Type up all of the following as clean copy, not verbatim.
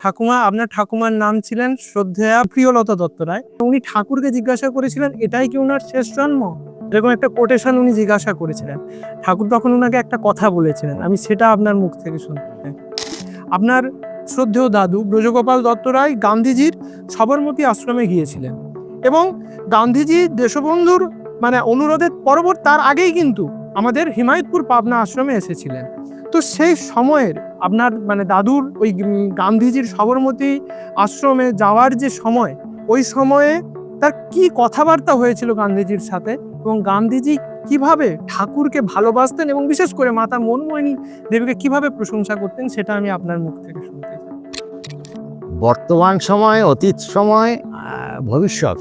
ঠাকুমা, আপনার ঠাকুমার নাম ছিলেন শ্রদ্ধেয়া প্রিয়লতা দত্ত রায়। উনি ঠাকুরকে জিজ্ঞাসা করেছিলেন এটাই কি ওনার শেষ জন্ম, এরকম একটা কোটেশন উনি জিজ্ঞাসা করেছিলেন। ঠাকুর তখন ওনাকে একটা কথা বলেছিলেন, আমি সেটা আপনার মুখ থেকে শুনতে চাই। আপনার শ্রদ্ধেয় দাদু ব্রজগোপাল দত্ত রায় গান্ধীজির সবরমতী আশ্রমে গিয়েছিলেন এবং গান্ধীজি দেশবন্ধুর অনুরোধের পরবর্তী তার আগেই কিন্তু আমাদের হিমায়তপুর পাবনা আশ্রমে এসেছিলেন। তো সেই সময়ের আপনার দাদুর ওই গান্ধীজির সবরমতী আশ্রমে যাওয়ার যে সময়, ওই সময়ে তার কি কথাবার্তা হয়েছিল গান্ধীজির সাথে, এবং গান্ধীজি কিভাবে ঠাকুরকে ভালোবাসতেন এবং বিশেষ করে মাতা মনমোহিনী দেবীকে কিভাবে প্রশংসা করতেন, সেটা আমি আপনার মুখ থেকে শুনতে চাই। বর্তমান সময়, অতীত সময়, ভবিষ্যৎ,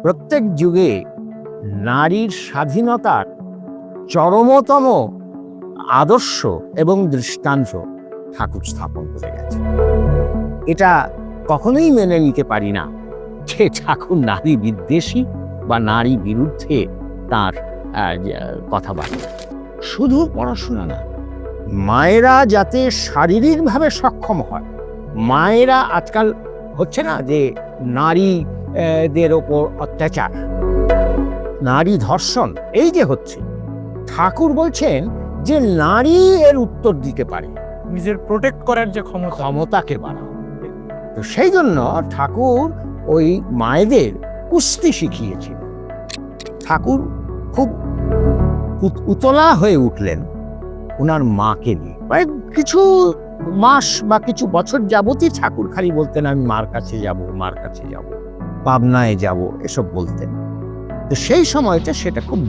প্রত্যেক যুগে নারীর স্বাধীনতার চরমতম আদর্শ এবং দৃষ্টান্ত ঠাকুর স্থাপন করে গেছে। এটা কখনোই মেনে নিতে পারি না যে ঠাকুর নারী বিদ্বেষী বা নারী বিরুদ্ধে তার কথাবার্তা। শুধু পড়াশোনা না, মায়েরা যাতে শারীরিকভাবে সক্ষম হয়। মায়েরা আজকাল হচ্ছে না যে নারীদের ওপর অত্যাচার, নারী ধর্ষণ, এই যে হচ্ছে, ঠাকুর বলছেন যে নারী এর উত্তর দিতে পারে, নিজের প্রোটেক্ট করার যে ক্ষমতাকে বাড়ানো। তো সেই জন্য ঠাকুর ওই মায়েদের কুস্তি শিখিয়েছিলেন। ঠাকুর খুব উতলা হয়ে উঠলেন ওনার মাকে নিয়ে। কিছু মাস বা কিছু বছর যাবতই ঠাকুর খালি বলতেন আমি মার কাছে যাব, মার কাছে যাব, পাবনায় যাব, এসব বলতেন। তো সেই সময়টা সেটা খুব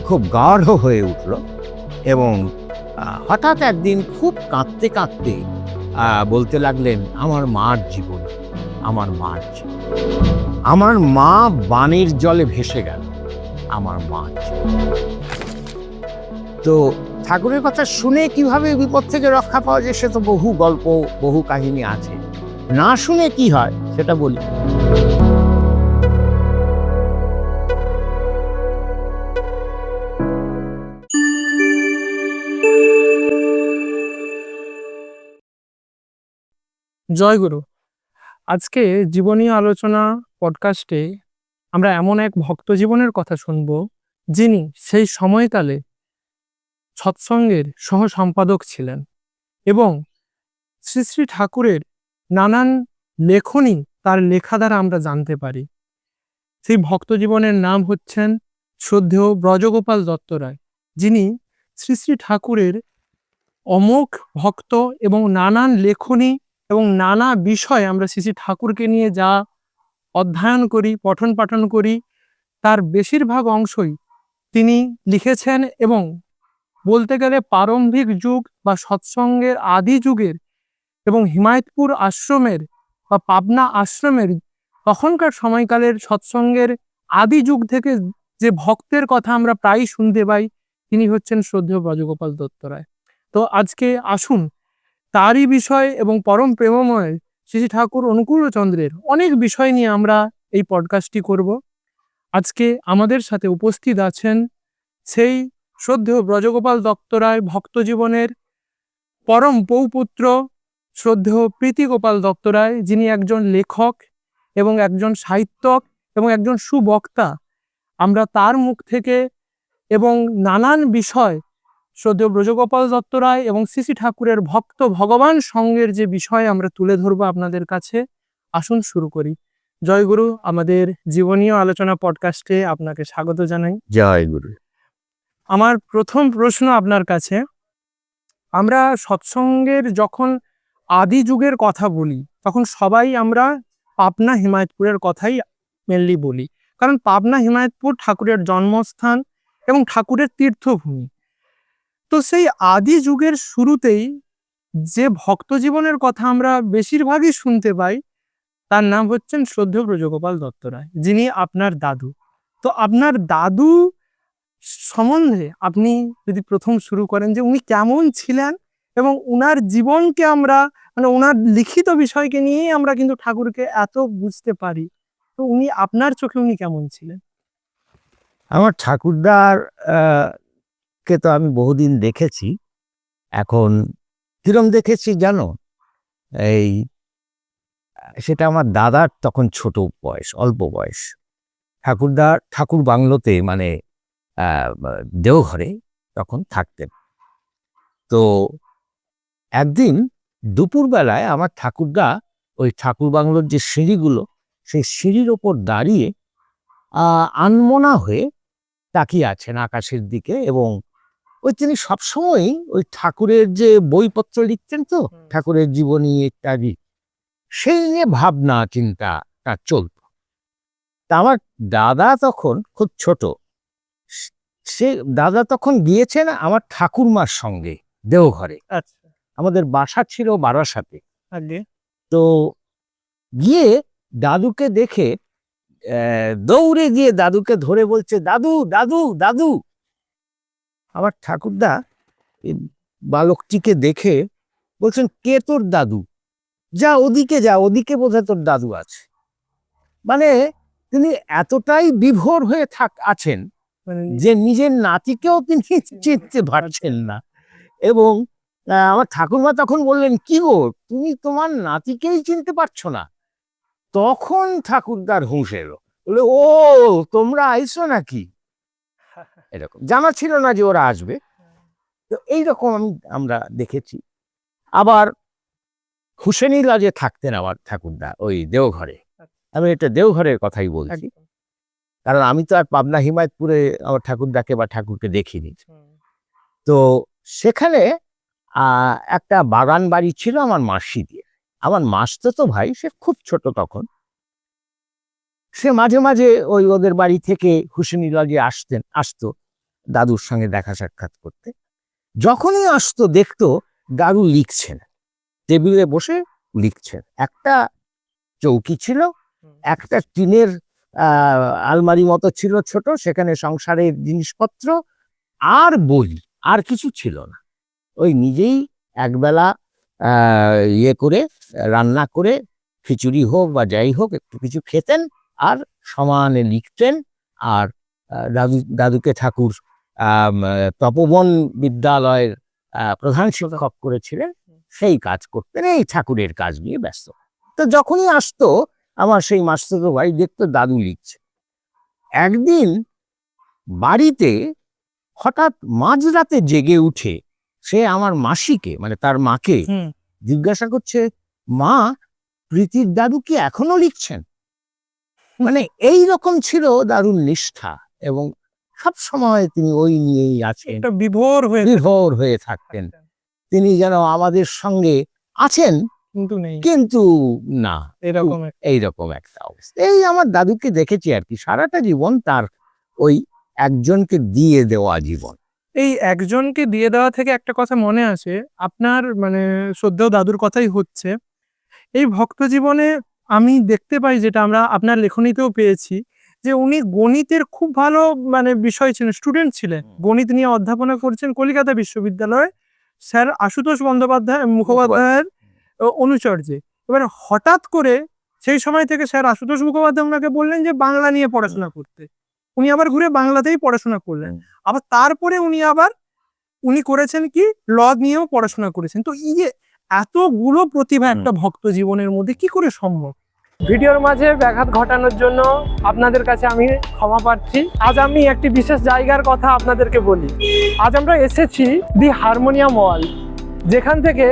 খুব গাঢ় হয়ে উঠল এবং হঠাৎ একদিন খুব কাঁদতে কাঁদতে বলতে লাগলেন আমার মার জীবন, আমার মার জীবন, আমার মা বানের জলে ভেসে গেল, আমার মার জীবন। তো ঠাকুরের কথা শুনে কিভাবে বিপদ থেকে রক্ষা পাওয়া যায় সে তো বহু গল্প, বহু কাহিনী আছে। না শুনে কি হয় সেটা বলি। জয়গুরু। আজকে জীবনীয় আলোচনা পডকাস্টে আমরা এমন এক ভক্ত জীবনের কথা শুনব, যিনি সেই সময়কালে সৎসঙ্গের সহ সম্পাদক ছিলেন এবং শ্রী শ্রী ঠাকুরের নানান লেখনী তার লেখা দ্বারা আমরা জানতে পারি। সেই ভক্ত জীবনের নাম হচ্ছেন শ্রদ্ধেয় ব্রজগোপাল দত্ত রায়, যিনি শ্রী শ্রী ঠাকুরের অমোঘ ভক্ত এবং নানান লেখনী এবং নানা বিষয় আমরা শ্রী শ্রী ঠাকুরকে নিয়ে যা অধ্যয়ন করি, পঠন পাঠন করি, তার বেশিরভাগ অংশই তিনি লিখেছেন এবং বলতে গেলে প্রারম্ভিক যুগ বা সৎসঙ্গের আদি যুগের এবং হিমায়তপুর আশ্রমের বা পাবনা আশ্রমের তখনকার সময়কালের সৎসঙ্গের আদি যুগ থেকে যে ভক্তের কথা আমরা প্রায়ই শুনতে পাই, তিনি হচ্ছেন শ্রদ্ধেয় ব্রজগোপাল দত্ত রায়। তো আজকে আসুন তারই বিষয় এবং পরম প্রেমময় শ্রী ঠাকুর অনুকূলচন্দ্রের অনেক বিষয় নিয়ে আমরা এই পডকাস্টটি করব। আজকে আমাদের সাথে উপস্থিত আছেন সেই শ্রদ্ধেয় ব্রজগোপাল দত্ত রায় ভক্ত জীবনের পরম পৌপুত্র শ্রদ্ধেয় প্রীতিগোপাল দত্ত রায়, যিনি একজন লেখক এবং একজন সাহিত্যক এবং একজন সুবক্তা। আমরা তার মুখ থেকে এবং নানান বিষয় শ্রদ্ধেয় ব্রজগোপাল দত্ত রায় এবং শ্রী শ্রী ঠাকুরের ভক্ত ভগবান সঙ্গের যে বিষয় আমরা তুলে ধরবো আপনাদের কাছে। আসুন শুরু করি। জয়গুরু, আমাদের জীবনীয় আলোচনা পডকাস্টে আপনাকে স্বাগত জানাই। জয় গুরু। আমার প্রথম প্রশ্ন আপনার কাছে, আমরা সৎসঙ্গের যখন আদি যুগের কথা বলি তখন সবাই আমরা পাবনা হিমায়তপুরের কথাই মেনলি বলি, কারণ পাবনা হিমায়তপুর ঠাকুরের জন্মস্থান এবং ঠাকুরের তীর্থভূমি। তো সেই আদি যুগের শুরুতেই যে ভক্ত জীবনের কথা আমরা বেশিরভাগই শুনতে পাই, তার নাম হচ্ছেন শ্রদ্ধেয় ব্রজগোপাল দত্ত রায়, যিনি আপনার দাদু। তো আপনার দাদু সম্বন্ধে আপনি যদি প্রথম শুরু করেন যে উনি কেমন ছিলেন এবং উনার জীবনকে আমরা ওনার লিখিত বিষয়কে নিয়েই আমরা কিন্তু ঠাকুরকে এত বুঝতে পারি, তো উনি আপনার চোখে উনি কেমন ছিলেন? আমার ঠাকুরদার কে তো আমি বহুদিন দেখেছি। এখন কিরম দেখেছি জানো? এই সেটা আমার দাদার তখন ছোট বয়স, অল্প বয়স। ঠাকুর বাংলোতে মানে দেওঘরে তখন থাকতেন। তো একদিন দুপুরবেলায় আমার ঠাকুরদা ওই ঠাকুর বাংলোর যে সিঁড়িগুলো, সেই সিঁড়ির ওপর দাঁড়িয়ে আনমনা হয়ে তাকিয়ে আছেন আকাশের দিকে, এবং ওই তিনি সবসময়ই ওই ঠাকুরের যে বইপত্র লিখতেন, তো ঠাকুরের জীবনী ইত্যাদি, সেই নিয়ে ভাবনা চিন্তা তার চলত। তা আমার দাদা তখন খুব ছোট, সে দাদা তখন গিয়েছেন আমার ঠাকুরমার সঙ্গে দেওঘরে। আচ্ছা, আমাদের বাসা ছিল বারাসাতে। আগে তো গিয়ে দাদুকে দেখে দৌড়ে গিয়ে দাদুকে ধরে বলছে, দাদু দাদু দাদু। আমার ঠাকুরদা এই বালকটিকে দেখে বলছেন, কে তোর দাদু? যা ওদিকে, যা ওদিকে, বোধহয় তোর দাদু আছে। মানে তিনি এতটাই বিভোর হয়ে আছেন মানে যে নিজের নাতিকেও তিনি চিনতে পারছেন না। এবং আমার ঠাকুরমা তখন বললেন, কি গো, তুমি তোমার নাতিকেই চিনতে পারছো না? তখন ঠাকুরদার হুঁশ এলো, বলে, ও তোমরা আইছো নাকি? এরকম জানা ছিল না যে ওরা আসবে। তো এইরকম আমরা দেখেছি। আবার হুসেনি লজে থাকতেন আমার ঠাকুরদা ওই দেওঘরে। আমি এটা দেওঘরের কথাই বলছি, কারণ আমি তো আর পাবনা হিমায়তপুরে আমার ঠাকুরদাকে বা ঠাকুরকে দেখিনি। তো সেখানে একটা বাগান বাড়ি ছিল আমার মাসি দিয়ে। আমার মাসতো ভাই, সে খুব ছোট তখন, সে মাঝে মাঝে ওই ওদের বাড়ি থেকে হুসেনি লজে আসতো দাদুর সঙ্গে দেখা সাক্ষাৎ করতে। যখনই আসতো দেখতো দাদু লিখছেন, টেবিলে বসে লিখছেন। একটা চৌকি ছিল, একটা টিনের আলমারি মতো ছিল ছোট, সেখানে সংসারের জিনিসপত্র আর বই, আর কিছু ছিল না। ওই নিজেই একবেলা ইয়ে করে রান্না করে খিচুড়ি হোক বা যাই হোক একটু কিছু খেতেন, আর সমানে লিখতেন। আর দাদুকে ঠাকুর তপবন বিদ্যালয়ের প্রধান শিক্ষক করেছিলেন, সেই কাজ করতেন, এই ঠাকুরের কাজ নিয়ে ব্যস্ত। তো যখনই আসতো আমার সেই মাসতুতো ভাই দেখতো দাদু লিখছে। একদিন বাড়িতে হঠাৎ মাঝরাতে জেগে উঠে সে আমার মাসিকে, মানে তার মাকে জিজ্ঞাসা করছে, মা, প্রীতির দাদু কি এখনো লিখছেন? মানে এই রকম ছিল দারুণ নিষ্ঠা, এবং সব সময় তিনি ওই নিয়েই আছেন, বিভোর হয়ে থাকতেন। তিনি যেন আমাদের সঙ্গে আছেন কিন্তু না, এইরকম একটা অবস্থা। এই আমার দাদুকে দেখেছি আর কি, সারাটা জীবন তার ওই একজনকে দিয়ে দেওয়া জীবন। এই একজনকে দিয়ে দেওয়া থেকে একটা কথা মনে আসে, আপনার মানে শ্রদ্ধেয় দাদুর কথাই হচ্ছে। এই ভক্ত জীবনে আমি দেখতে পাই, যেটা আমরা আপনার লেখনীতেও পেয়েছি, যে উনি গণিতের খুব ভালো মানে বিষয় ছিলেন, স্টুডেন্ট ছিলেন, গণিত নিয়ে অধ্যাপনা করছেন কলকাতা বিশ্ববিদ্যালয়ে স্যার আশুতোষ মুখোপাধ্যায়ের অনুচর্যে। এবার হঠাৎ করে সেই সময় থেকে স্যার আশুতোষ মুখোপাধ্যায় ওনাকে বললেন যে বাংলা নিয়ে পড়াশোনা করতে। উনি আবার ঘুরে বাংলাতেই পড়াশোনা করলেন। আবার তারপরে উনি করেছেন কি, ল নিয়েও পড়াশোনা করেছেন। তো এই যে এতগুলো প্রতিভা একটা ভক্ত জীবনের মধ্যে কি করে সম্ভব? ভিডিওর মাঝে ব্যাঘাত ঘটানোর জন্য আপনাদের কাছে আমি ক্ষমা প্রার্থী। আজ আমি একটি বিশেষ জায়গার কথা আপনাদেরকে বলি। আজ আমরা এসেছি দি হারমোনিয়াম ওয়ার্ল্ড, যেখান থেকে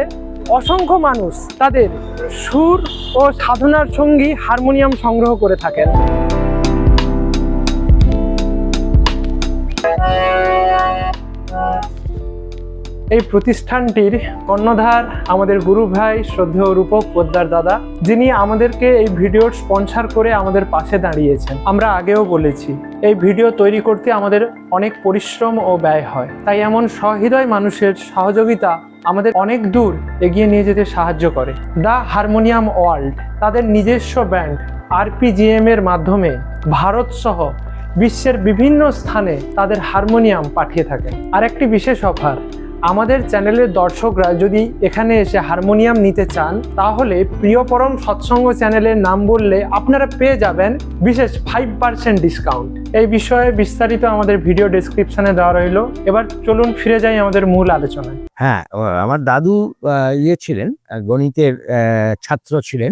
অসংখ্য মানুষ তাদের সুর ও সাধনার সঙ্গী হারমোনিয়াম সংগ্রহ করে থাকেন। এই প্রতিষ্ঠানটির কর্ণধার আমাদের গুরু ভাই শ্রদ্ধেয় রূপক পোদ্দার দাদা, যিনি আমাদেরকে এই ভিডিওর স্পন্সর করে আমাদের পাশে দাঁড়িয়েছেন। আমরা আগেও বলেছি, এই ভিডিও তৈরি করতে আমাদের অনেক পরিশ্রম ও ব্যয় হয়, তাই এমন সহৃদয় মানুষের সহযোগিতা আমাদের অনেক দূর এগিয়ে নিয়ে যেতে সাহায্য করে। দ্য হারমোনিয়াম ওয়ার্ল্ড তাদের নিজস্ব ব্যান্ড RPGM এর মাধ্যমে ভারত সহ বিশ্বের বিভিন্ন স্থানে তাদের হারমোনিয়াম পাঠিয়ে থাকেন। আর একটি বিশেষ অফার, আমাদের চ্যানেলের দর্শকরা যদি এখানে এসে হারমোনিয়াম নিতে চান তাহলে প্রিয় পরম সৎসঙ্গ চ্যানেলের নাম বললে আপনারা পেয়ে যাবেন বিশেষ 5% ডিসকাউন্ট। এই বিষয়ে বিস্তারিত আমাদের ভিডিও ডেসক্রিপশনে দেওয়া রইল। এবার চলুন ফিরে যাই আমাদের মূল আলোচনায়। হ্যাঁ, আমার দাদু ইয়ে ছিলেন, গণিতের ছাত্র ছিলেন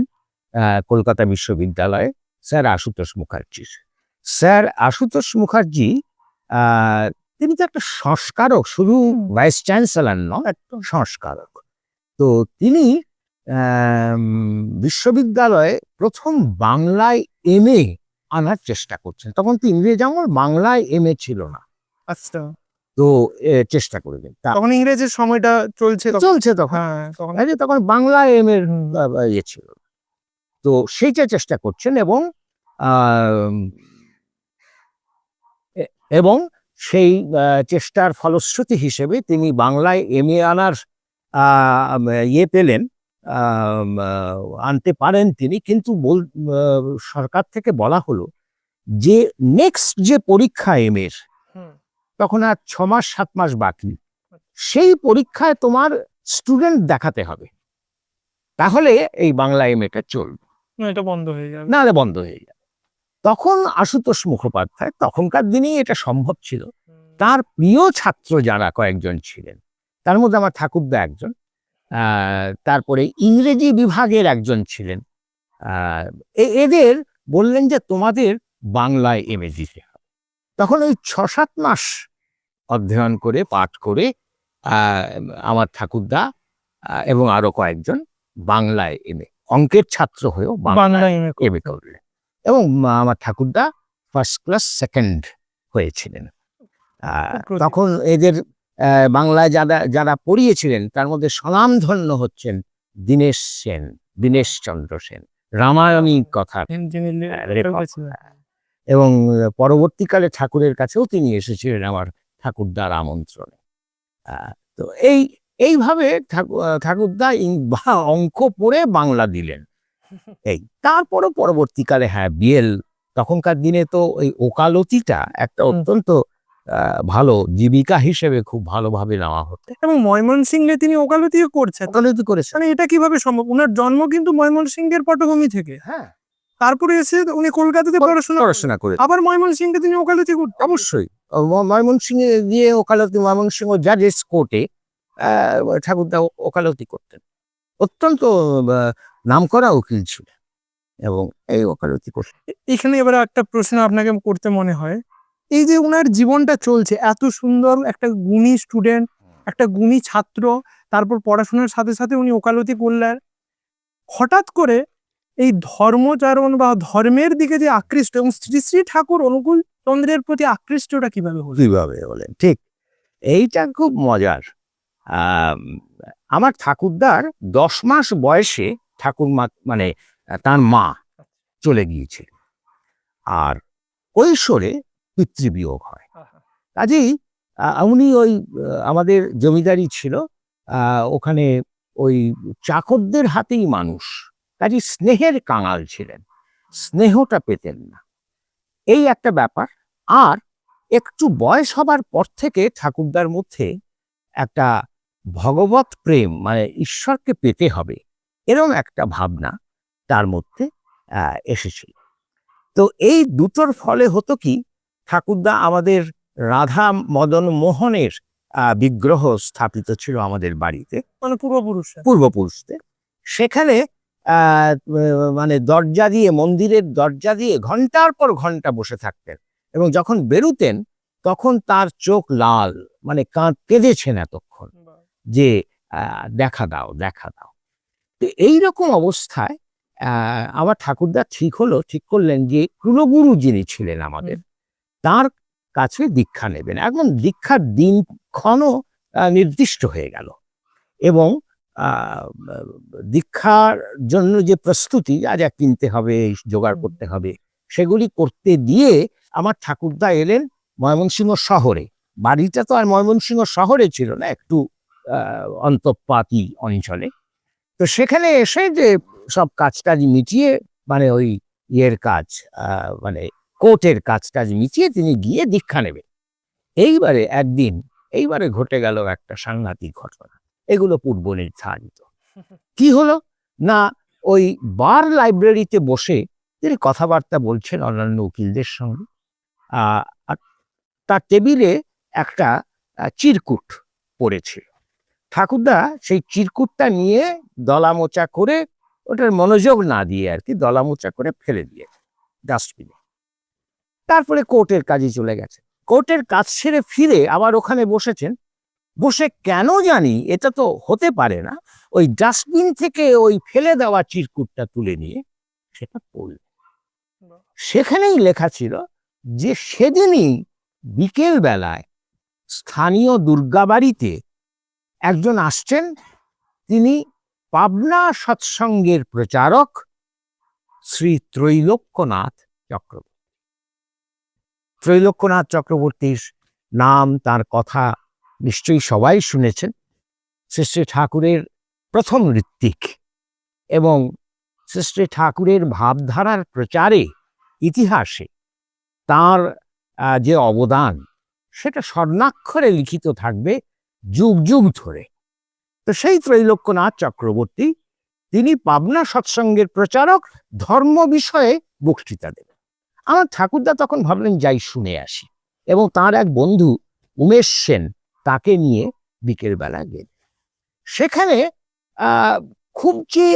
কলকাতা বিশ্ববিদ্যালয়ে স্যার আশুতোষ মুখার্জির। স্যার আশুতোষ মুখার্জি তিনি তো একটা সংস্কারক, শুধু ভাইস চ্যান্সেলর নয়, একটা সংস্কারক। তো তিনি বিশ্ববিদ্যালয়ে প্রথম বাংলায় এমএ আনার চেষ্টা করছেন। তখন তো ইংরেজি আমল, বাংলায় এমএ ছিল না। আচ্ছা, তো চেষ্টা করবেন, তখন ইংরেজির সময়টা চলছে চলছে তখন। হ্যাঁ, তখন বাংলা এমএর ইয়ে ছিল। তো সেইটা চেষ্টা করছেন এবং সেই চেষ্টার ফলশ্রুতি হিসেবে তিনি বাংলায় এমএ আনার ইয়ে পেলেন, আনতে পারেন তিনি। কিন্তু সরকার থেকে বলা হলো যে নেক্সট যে পরীক্ষা এমএর, তখন আর 6 মাস 7 মাস বাকি, সেই পরীক্ষায় তোমার স্টুডেন্ট দেখাতে হবে, তাহলে এই বাংলা এমএটা চলবে, এটা বন্ধ হয়ে যাবে, নাহলে বন্ধ হয়ে যাবে। তখন আশুতোষ মুখোপাধ্যায়, তখনকার দিনেই এটা সম্ভব ছিল, তার প্রিয় ছাত্র যারা কয়েকজন ছিলেন, তার মধ্যে আমার ঠাকুরদা একজন, তারপরে ইংরেজি বিভাগের একজন ছিলেন, এদের বললেন যে তোমাদের বাংলায় এমএ দিতে হবে। তখন ওই 6-7 মাস অধ্যয়ন করে, পাঠ করে আমার ঠাকুরদা এবং আরো কয়েকজন বাংলায় এমএ, অঙ্কের ছাত্র হয়েও বাংলায় এমএ করলেন। এবং আমার ঠাকুরদা ফার্স্ট ক্লাস সেকেন্ড হয়েছিলেন। তখন এদের বাংলায় যারা পড়িয়েছিলেন তার মধ্যে স্বনামধন্য হচ্ছেন দীনেশ সেন, দীনেশ চন্দ্র সেন, রামায়ণী কথা। এবং পরবর্তীকালে ঠাকুরের কাছেও তিনি এসেছিলেন আমার ঠাকুরদার আমন্ত্রণে। তো এইভাবে ঠাকুরদা অঙ্ক পড়ে বাংলা দিলেন। তারপরও পরবর্তীকালে হ্যাঁ বিএল, তখনকার দিনে তো ওই ওকালতিটা একটা অত্যন্ত ভালো জীবিকা হিসেবে খুব ভালোভাবে নেওয়া হতো। এবং ময়মনসিংহে তিনি ওকালতিও করেছেন। মানে এটা কিভাবে সম্ভব? ওনার জন্ম কিন্তু ময়মনসিংহের পটভূমি থেকে। হ্যাঁ, তারপরে এসে উনি কলকাতাতে পড়াশোনা করে, আবার ময়মনসিংহে তিনি ওকালতি করতেন। অবশ্যই ময়মনসিংহে গিয়ে ওকালতি, ময়মনসিংহ জাজেস কোর্টে ঠাকুরদা ওকালতি করতেন। অত্যন্ত নামকরা উকিল ছিল এবং এই ওকালতি করতেন। এখানে এবার একটা প্রশ্ন আপনাকে করতে মনে হয়, এই যে উনার জীবনটা চলছে, এত সুন্দর একটা গুণী স্টুডেন্ট, একটা গুণী ছাত্র, তারপর পড়াশোনার সাথে সাথে উনি ওকালতি করলেন, হঠাৎ করে এই ধর্মচারণ বা ধর্মের দিকে যে আকৃষ্ট এবং শ্রী শ্রী ঠাকুর অনুকূল চন্দ্রের প্রতি আকৃষ্টটা কিভাবে হলো? কিভাবে বলেন, ঠিক এইটা খুব মজার। আমার ঠাকুরদার 10 মাস বয়সে ঠাকুরমা মানে তার মা চলে গিয়েছিল, আর কৈশোরে পিতৃবিয়োগ হয়। কাজেই উনি ওই আমাদের জমিদারি ছিল, ওখানে ওই চাকরদের হাতেই মানুষ, কাজে স্নেহের কাঙাল ছিলেন, স্নেহটা পেতেন না, এই একটা ব্যাপার। আর একটু বয়স হবার পর থেকে ঠাকুরদার মধ্যে একটা ভগবত প্রেম, মানে ঈশ্বরকে পেতে হবে, এরকম একটা ভাবনা তার মধ্যে এসেছিল। তো এই দুটোর ফলে হতো কি, ঠাকুরদা আমাদের রাধা মদন মোহনের বিগ্রহ স্থাপিত ছিল আমাদের বাড়িতে, মানে পূর্বপুরুষদের। সেখানে মানে দরজা দিয়ে, মন্দিরের দরজা দিয়ে ঘন্টার পর ঘন্টা বসে থাকতেন, এবং যখন বেরুতেন তখন তার চোখ লাল, মানে কেঁদেছেন এতক্ষণ যে দেখা দাও, দেখা দাও। তো এইরকম অবস্থায় আমার ঠাকুরদা ঠিক করলেন যে কুলগুরু যিনি ছিলেন আমাদের, তার কাছে দীক্ষা নেবেন। এখন দীক্ষার দিনক্ষণও নির্দিষ্ট হয়ে গেল, এবং দীক্ষার জন্য যে প্রস্তুতি, যা যা কিনতে হবে, জোগাড় করতে হবে, সেগুলি করতে দিয়ে আমার ঠাকুরদা এলেন ময়মনসিংহ শহরে। বাড়িটা তো আর ময়মনসিংহ শহরে ছিল না, একটু অন্তঃপাতি অঞ্চলে। তো সেখানে এসে যে সব কাজটাজ মিটিয়ে, মানে ওই ইয়ের কাজ, মানে কোর্টের কাজটাজ মিটিয়ে তিনি গিয়ে দীক্ষা নেবেন। এইবারে একদিন এইবারে ঘটে গেল একটা সাংঘাতিক ঘটনা। এগুলো পূর্ব নির্ধারিত। কি হলো না, ওই বার লাইব্রেরিতে বসে তিনি কথাবার্তা বলছেন অন্যান্য উকিলদের সঙ্গে। আর তার টেবিলে একটা চিরকুট পড়েছিল। ঠাকুরদা সেই চিরকুটটা নিয়ে দলামোচা করে, ওটার মনোযোগ না দিয়ে আর কি, দলামোচা করে ফেলে দিয়ে ডাস্টবিনে। তারপরে কোর্টের কাজে চলে গেছে। কোর্টের কাজ সেরে ফিরে আবার ওখানে বসেছেন। বসে কেন জানি, এটা তো হতে পারে না, ওই ডাস্টবিন থেকে ওই ফেলে দেওয়া চিরকুটটা তুলে নিয়ে সেটা পড়ল। সেখানেই লেখা ছিল যে সেদিনই বিকেল বেলায় স্থানীয় দুর্গাবাড়িতে একজন আসছেন, তিনি পাবনা সৎসঙ্গের প্রচারক শ্রী ত্রৈলোক্যনাথ চক্রবর্তী। ত্রৈলোক্যনাথ চক্রবর্তীর নাম, তার কথা নিশ্চয়ই সবাই শুনেছেন। শ্রী শ্রী ঠাকুরের প্রথম ঋত্বিক এবং শ্রী শ্রী ঠাকুরের ভাবধারার প্রচারে ইতিহাসে তার যে অবদান, সেটা স্বর্ণাক্ষরে লিখিত থাকবে যুগ যুগ ধরে। তো সেই ত্রৈলোক্যনাথ চক্রবর্তী, তিনি পাবনা সৎসঙ্গের প্রচারক, ধর্ম বিষয়ে বক্তৃতা দেবেন। আমার ঠাকুরদা তখন ভাবলেন যাই শুনে আসি, এবং তার এক বন্ধু উমেশ সেন তাকে নিয়ে বিকেলবেলা গেলেন। সেখানে খুব যে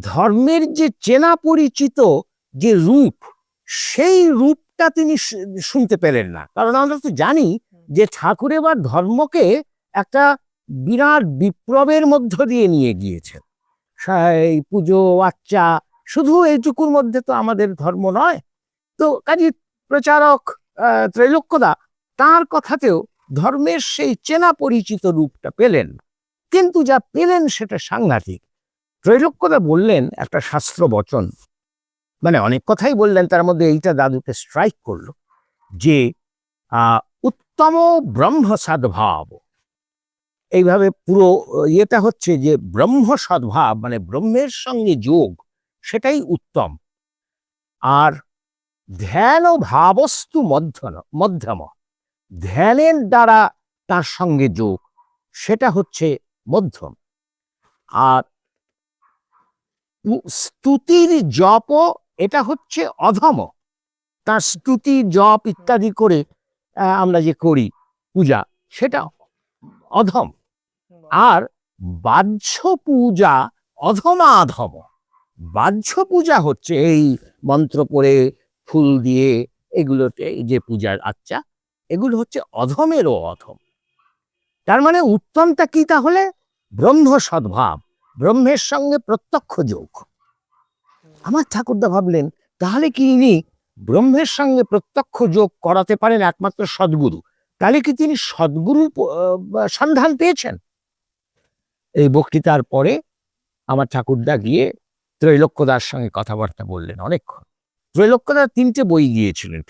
ধর্মের যে চেনা পরিচিত যে রূপ, সেই রূপটা তিনি শুনতে পেলেন না। কারণ আমরা তো জানি যে ঠাকুর এবার ধর্মকে একটা বিরাট বিপ্লবের মধ্য দিয়ে নিয়ে গিয়েছেন। এই পুজো আচ্চা শুধু এইটুকুর মধ্যে তো আমাদের ধর্ম নয়। তো কাজী প্রচারক ত্রৈলোক্যদা তার কথাতেও ধর্মের সেই চেনা পরিচিত রূপটা পেলেন। কিন্তু যা পেলেন সেটা সাংঘাতিক। ত্রৈলোক্যদা বললেন একটা শাস্ত্র বচন, মানে অনেক কথাই বললেন, তার মধ্যে এইটা দাদুকে স্ট্রাইক করলো, যে উত্তম ব্রহ্ম সদ্ভাব। এইভাবে পুরো ইয়েটা হচ্ছে যে ব্রহ্ম সদ্ভাব মানে ব্রহ্মের সঙ্গে যোগ, সেটাই উত্তম। আর ধ্যান ও ভাবস্তু মধ্যম, ধ্যানের দ্বারা তার সঙ্গে যোগ, সেটা হচ্ছে মধ্যম। আর স্তুতির জপ, এটা হচ্ছে অধম। তার স্তুতি জপ ইত্যাদি করে আমরা যে করি পূজা, সেটা অধম। আর বাহ্য পূজা অধমাধম। বাহ্য পূজা হচ্ছে এই মন্ত্র পড়ে ফুল দিয়ে এগুলোতে যে পূজার আচ্চা, এগুলো হচ্ছে অধমেরও অধম। তার মানে উত্তমটা কি তাহলে? ব্রহ্ম সদ্ভাব, ব্রহ্মের সঙ্গে প্রত্যক্ষ যোগ। আমার ঠাকুরদা ভাবলেন, তাহলে কি ইনি ব্রহ্মের সঙ্গে প্রত্যক্ষ যোগ করাতে পারেন একমাত্র সদ্গুরু? তাহলে কি তিনি সদ্গুরুর সন্ধান পেয়েছেন? এই বক্তৃতার পরে আমার ঠাকুরদা গিয়ে ত্রৈলোক্যদার সঙ্গে কথাবার্তা বললেন অনেকক্ষণ। ত্রৈলোক্যদা 3টে বই গিয়েছিলেন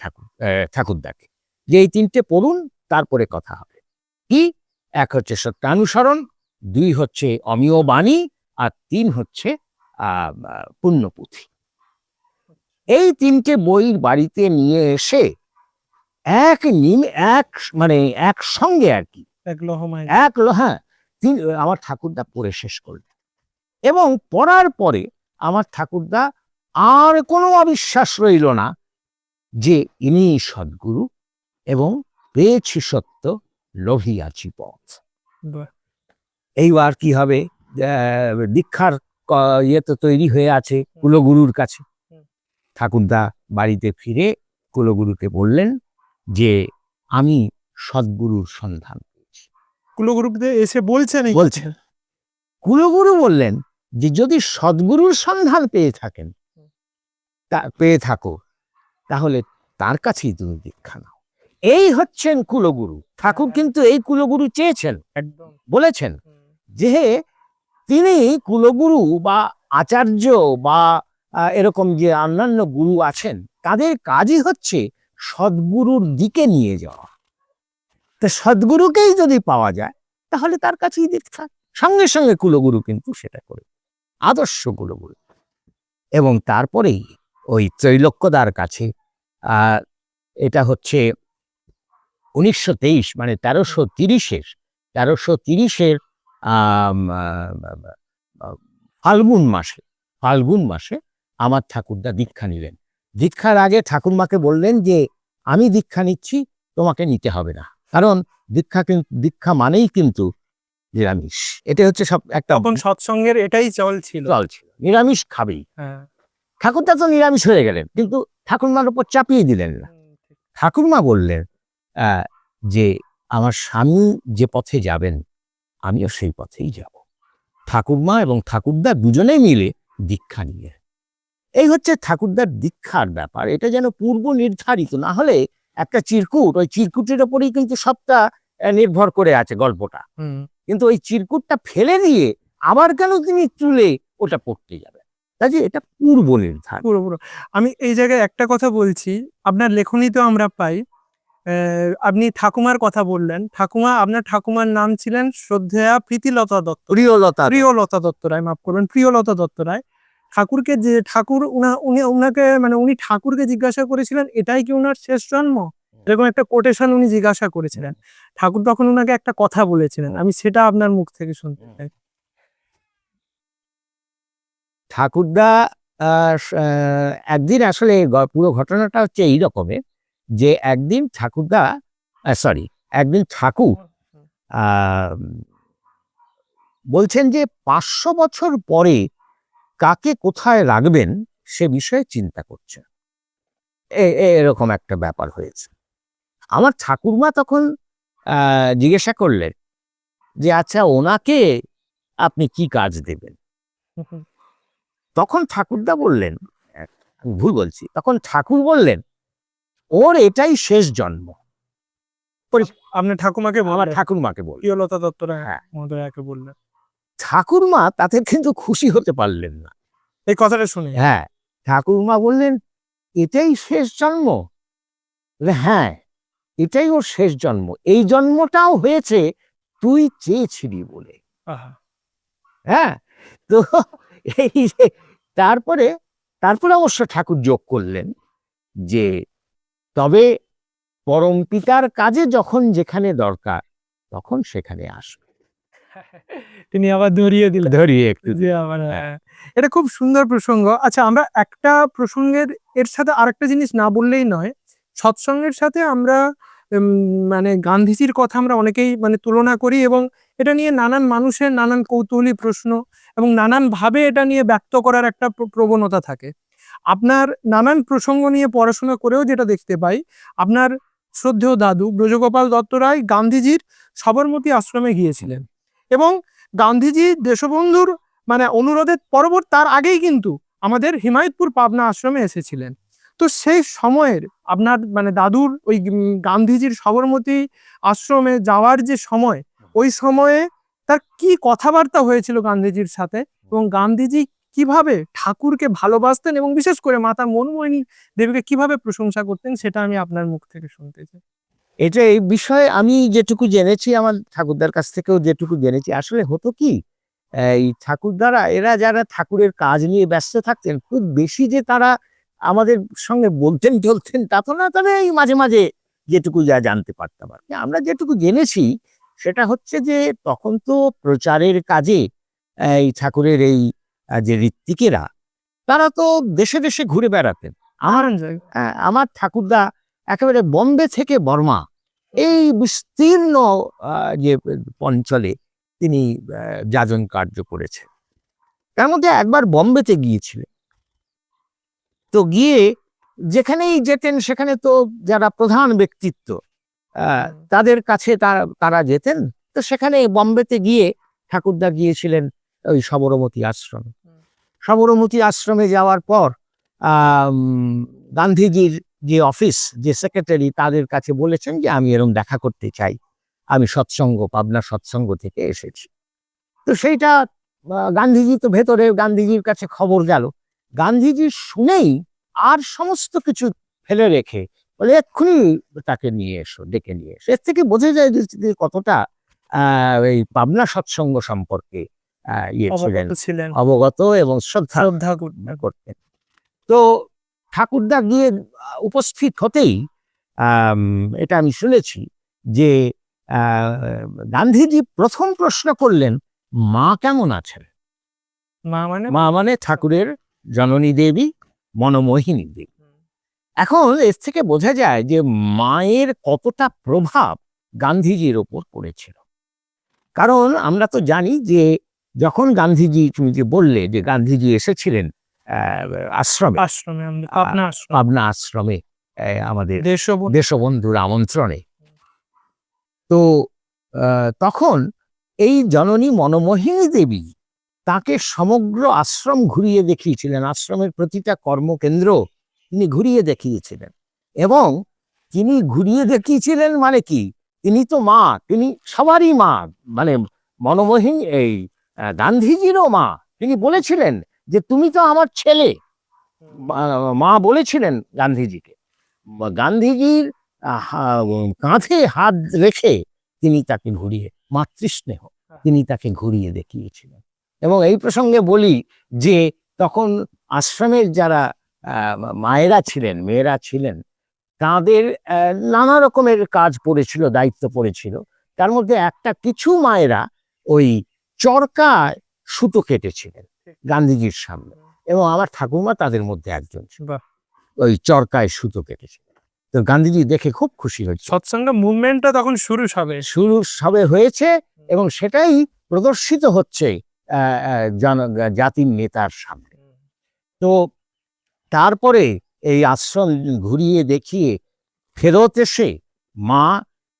ঠাকুরদাকে, যে এই 3টে পড়ুন, তারপরে কথা হবে। কি? 1 হচ্ছে সত্যানুসরণ, 2 হচ্ছে অমিয় বাণী, আর 3 হচ্ছে পুণ্যপুঁথি। এই 3টে বই বাড়িতে নিয়ে এসে একসঙ্গে আর কি, হ্যাঁ, আমার ঠাকুরদা পড়ে শেষ করলেন। এবং পড়ার পরে আমার ঠাকুরদা আর কোনো অবিশ্বাস রইল না যে ইনি সদ্গুরু, এবং পেয়েছি সত্য, লোভিয়াছি পথ। এইবার কি হবে? দীক্ষার ইয়ে তো তৈরি হয়ে আছে কুলগুরুর কাছে। ঠাকুরদা বাড়িতে ফিরে কুলগুরুকে বললেন যে আমি সদ্গুরুর সন্ধান পেয়েছি। কুলগুরুকে এসে বলছেন। কুলগুরু বললেন যে যদি সদ্গুরুর সন্ধান পেয়ে থাকো, তাহলে তার কাছেই তুমি দীক্ষা নাও। এই হচ্ছেন কুলগুরু। ঠাকুর কিন্তু এই কুলগুরু চেয়েছেন, একদম বলেছেন যে তিনি কুলগুরু বা আচার্য বা এরকম যে অন্যান্য গুরু আছেন, তাদের কাজই হচ্ছে সদ্গুরুর দিকে নিয়ে যাওয়া। তা সদ্গুরুকেই যদি পাওয়া যায়, তাহলে তার কাছেই দীক্ষা। সঙ্গে সঙ্গে কুলগুরু কিন্তু সেটা করে, আদর্শ কুলগুরু। এবং তারপরেই ওই ত্রৈলোক্যদার কাছে, এটা হচ্ছে 1923 মানে 1330-এর ফাল্গুন মাসে আমার ঠাকুরদা দীক্ষা নিলেন। দীক্ষার আগে ঠাকুরমাকে বললেন যে আমি দীক্ষা নিচ্ছি, তোমাকে নিতে হবে না, কারণ দীক্ষা মানেই কিন্তু নিরামিষ। এটা হচ্ছে সব একটা তখন সৎসঙ্গের এটাই চল ছিল। নিরামিষ খাবেই। হ্যাঁ, ঠাকুরদা তো নিরামিষ হয়ে গেলেন, কিন্তু ঠাকুরমার উপর চাপিয়ে দিলেন না। ঠাকুরমা বললেন যে আমার স্বামী যে পথে যাবেন আমিও সেই পথেই যাব। ঠাকুরমা এবং ঠাকুরদা দুজনে মিলে দীক্ষা নিয়ে, এই হচ্ছে ঠাকুরদার দীক্ষার ব্যাপার। এটা যেন পূর্ব নির্ধারিত, না হলে একটা চিরকুট, ওই চিরকুটের ওপরেই কিন্তু সবটা নির্ভর করে আছে গল্পটা। কিন্তু ওই চিরকুটটা ফেলে দিয়ে আবার কেন তিনি তুলে ওটা পড়তে যাবে? কাজে এটা পূর্ব নির্ধারণ। পুরো আমি এই জায়গায় একটা কথা বলছি, আপনার লেখনীতেও আমরা পাই, আপনি ঠাকুমার কথা বললেন। আপনার ঠাকুমার নাম ছিলেন শ্রদ্ধেয়া প্রীতিলতা দত্ত, প্রিয়লতা দত্ত রায়, মাফ করবেন, প্রিয়লতা দত্ত রায়। ঠাকুরকে যে উনাকে মানে উনি ঠাকুরকে জিজ্ঞাসা করেছিলেন এটাই কি ওনার শেষ জন্ম, এরকম একটা কোটেশন উনি জিজ্ঞাসা করেছিলেন। ঠাকুর তখন ওনাকে একটা কথা বলেছিলেন, আমি সেটা আপনার মুখ থেকে শুনতে চাই। ঠাকুরদা একদিন আসলে পুরো ঘটনাটা হচ্ছে এই রকমের যে একদিন ঠাকুর বলছেন যে 500 বছর পরে কাকে কোথায় রাখবেন সে বিষয়ে চিন্তা করছে। এরকম একটা ব্যাপার হয়েছে। আমার ঠাকুরমা তখন জিজ্ঞাসা করলেন যে আচ্ছা ওনাকে আপনি কি কাজ দেবেন? তখন ঠাকুরদা বললেন, আমি ভুল বলছি, তখন ঠাকুর বললেন ওর এটাই শেষ জন্ম। আপনার ঠাকুমাকে আমার ঠাকুরমাকে বললেন, প্রিয়লতা দত্ত রায় হ্যাঁ, মহোদয়াকে বললেন। ঠাকুরমা তাতে কিন্তু খুশি হতে পারলেন না এই কথাটা শুনে। হ্যাঁ, ঠাকুরমা বললেন এটাই শেষ জন্ম? হ্যাঁ, এটাই ওর শেষ জন্ম। এই জন্মটাও হয়েছে তুই চেয়েছিলি বলে। হ্যাঁ, তো এই যে তারপরে অবশ্য ঠাকুর যোগ করলেন যে তবে পরম পিতার কাজে যখন যেখানে দরকার তখন সেখানে আসবে। তিনি আবার ধরিয়ে একটু যে আবার এটা খুব সুন্দর প্রসঙ্গ। আচ্ছা, আমরা একটা প্রসঙ্গের এর সাথে আরেকটা জিনিস না বললেই নয়। সৎসঙ্গের সাথে আমরা মানে গান্ধীজির কথা আমরা অনেকেই মানে তুলনা করি, এবং এটা নিয়ে নানান মানুষের নানান কৌতূহলী প্রশ্ন এবং নানান ভাবে এটা নিয়ে ব্যক্ত করার একটা প্রবণতা থাকে। আপনার নানান প্রসঙ্গ নিয়ে পড়াশোনা করেও যেটা দেখতে পাই, আপনার শ্রদ্ধেয় দাদু ব্রজগোপাল দত্ত রায় গান্ধীজির সবরমতী আশ্রমে গিয়েছিলেন, এবং গান্ধীজি দেশবন্ধুর মানে অনুরোধের তার আগেই কিন্তু আমাদের হিমায়তপুর পাবনা আশ্রমে এসেছিলেন। তো সেই সময়ের আপনার মানে দাদুর ওই গান্ধীজির সবরমতী আশ্রমে যাওয়ার যে সময়, ওই সময়ে তার কি কথাবার্তা হয়েছিল গান্ধীজির সাথে, এবং গান্ধীজি কিভাবে ঠাকুরকে ভালোবাসতেন এবং বিশেষ করে মাতা মনমোহিনী দেবীকে কিভাবে প্রশংসা করতেন, সেটা আমি আপনার মুখ থেকে শুনতে চাই। এটা এই বিষয়ে আমি যেটুকু জেনেছি, আমার ঠাকুরদার কাছ থেকেও যেটুকু জেনেছি, আসলে হতো কি, এই ঠাকুরদারা এরা যারা ঠাকুরের কাজ নিয়ে ব্যস্ত থাকতেন, খুব বেশি যে তারা আমাদের সঙ্গে বলতেন চলতেন তা তো না, তবে এই মাঝে মাঝে যেটুকু যা জানতে পারতাম আর কি। আমরা যেটুকু জেনেছি সেটা হচ্ছে যে তখন তো প্রচারের কাজে এই ঠাকুরের এই যে ঋত্বিকেরা তারা তো দেশে দেশে ঘুরে বেড়াতেন। আমার ঠাকুরদা একেবারে বম্বে থেকে বর্মা এই বিস্তীর্ণ যে অঞ্চলে তিনি যাজন কার্য করেছেন। তার মধ্যে একবার বম্বেতে গিয়েছিলেন, তো গিয়ে যেখানেই যেতেন সেখানে তো যারা প্রধান ব্যক্তিত্ব তাদের কাছে তারা যেতেন। তো সেখানে বম্বেতে গিয়ে ঠাকুরদা গিয়েছিলেন ওই সবরমতী আশ্রমে। সবরমতী আশ্রমে যাওয়ার পর গান্ধীজির যে অফিস, যে সেক্রেটারি, তাদের কাছে বলেছেন যে আমি এরকম দেখা করতে চাই, আমি পাবনা সৎসঙ্গ থেকে এসেছি। তো সেইটা গান্ধীজি তো ভেতরে, গান্ধীজির কাছে খবর গেল। গান্ধীজি শুনেই আর সমস্ত কিছু ফেলে রেখে বলে এক্ষুনি তাকে ডেকে নিয়ে এসো। এর থেকে বোঝা যায় যে কতটা এই পাবনা সৎসঙ্গ সম্পর্কে ছিলেন অবগত এবং শ্রদ্ধা করতেন। তো ঠাকুরদা গিয়ে উপস্থিত হতেই এটা আমি শুনেছি যে গান্ধীজি প্রথম প্রশ্ন করলেন, মা কেমন আছেন? মা মানে মা মানে ঠাকুরের জননী দেবী, মনমোহিনী দেবী। এখন এর থেকে বোঝা যায় যে মায়ের কতটা প্রভাব গান্ধীজির ওপর পড়েছিল। কারণ আমরা তো জানি যে যখন গান্ধীজি, তুমি যে বললে যে গান্ধীজি এসেছিলেন আশ্রমে, আশ্রমে, পাবনা আশ্রম, পাবনা আশ্রমে আমাদের দেশবন্ধু। দেশবন্ধুর আমন্ত্রণে, তো তখন এই জননী মনমোহিনী দেবী তাকে সমগ্র আশ্রম ঘুরিয়ে দেখিয়েছিলেন, আশ্রমের প্রতিটা কর্মকেন্দ্র তিনি ঘুরিয়ে দেখিয়েছিলেন। এবং তিনি ঘুরিয়ে দেখিয়েছিলেন মানে কি, তিনি তো মা, তিনি সবারই মা, মানে মনমোহিনী এই গান্ধীজিরও মা। তিনি বলেছিলেন যে তুমি তো আমার ছেলে, মা বলেছিলেন গান্ধীজিকে। গান্ধীজির কাঁধে হাত রেখে তিনি তাকে ঘুরিয়ে, মাতৃস্নেহ, তিনি তাকে ঘুরিয়ে দেখিয়েছিলেন। এবং এই প্রসঙ্গে বলি যে তখন আশ্রমের যারা মায়েরা ছিলেন, মেয়েরা ছিলেন, তাদের নানা রকমের কাজ পড়েছিল, দায়িত্ব পড়েছিল। তার মধ্যে একটা কিছু মায়েরা ওই চরকায় সুতো কেটেছিলেন গান্ধীজির সামনে, এবং আমার ঠাকুমা তাদের মধ্যে একজন ছিল, ওই চরকায় সুতো কেটেছিলেন। তো গান্ধীজি দেখে খুব খুশি হয়েছে। সৎসঙ্গ মুভমেন্টটা তখন শুরু সবে হয়েছে, এবং সেটাই প্রদর্শিত হচ্ছে জাতির নেতার সামনে। তো তারপরে এই আশ্রম ঘুরিয়ে দেখিয়ে ফেরত এসে মা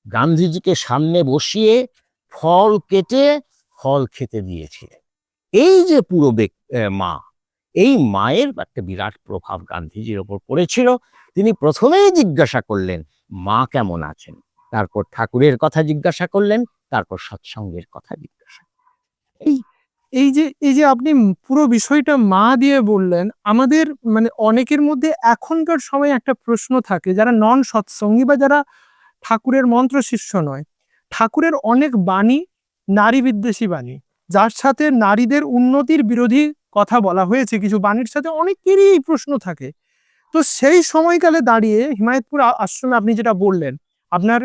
গান্ধীজিকে সামনে বসিয়ে ফল কেটে ফল খেতে দিয়েছিলেন। এই যে পুরো মা, এই মায়ের একটা বিরাট প্রভাব গান্ধীজির ওপর পড়েছিল। তিনি প্রথমেই জিজ্ঞাসা করলেন মা কেমন আছেন, তারপর ঠাকুরের কথা জিজ্ঞাসা করলেন, তারপর সৎসঙ্গের কথা জিজ্ঞাসা। এই যে আপনি পুরো বিষয়টা মা দিয়ে বললেন, আমাদের মানে অনেকের মধ্যে এখনকার সময় একটা প্রশ্ন থাকে, যারা নন সৎসঙ্গী বা যারা ঠাকুরের মন্ত্র শিষ্য নয়, ঠাকুরের অনেক বাণী নারী বিদ্বেষী বাণী, যার সাথে নারীদের উন্নতির বিরোধী কথা বলা হয়েছে, কিছু বাণীর সাথে অনেকেরই এই প্রশ্ন থাকে। তো সেই সময়কালে দাঁড়িয়ে হিমায়তপুর আশ্রমে আপনি যেটা বললেন, আপনার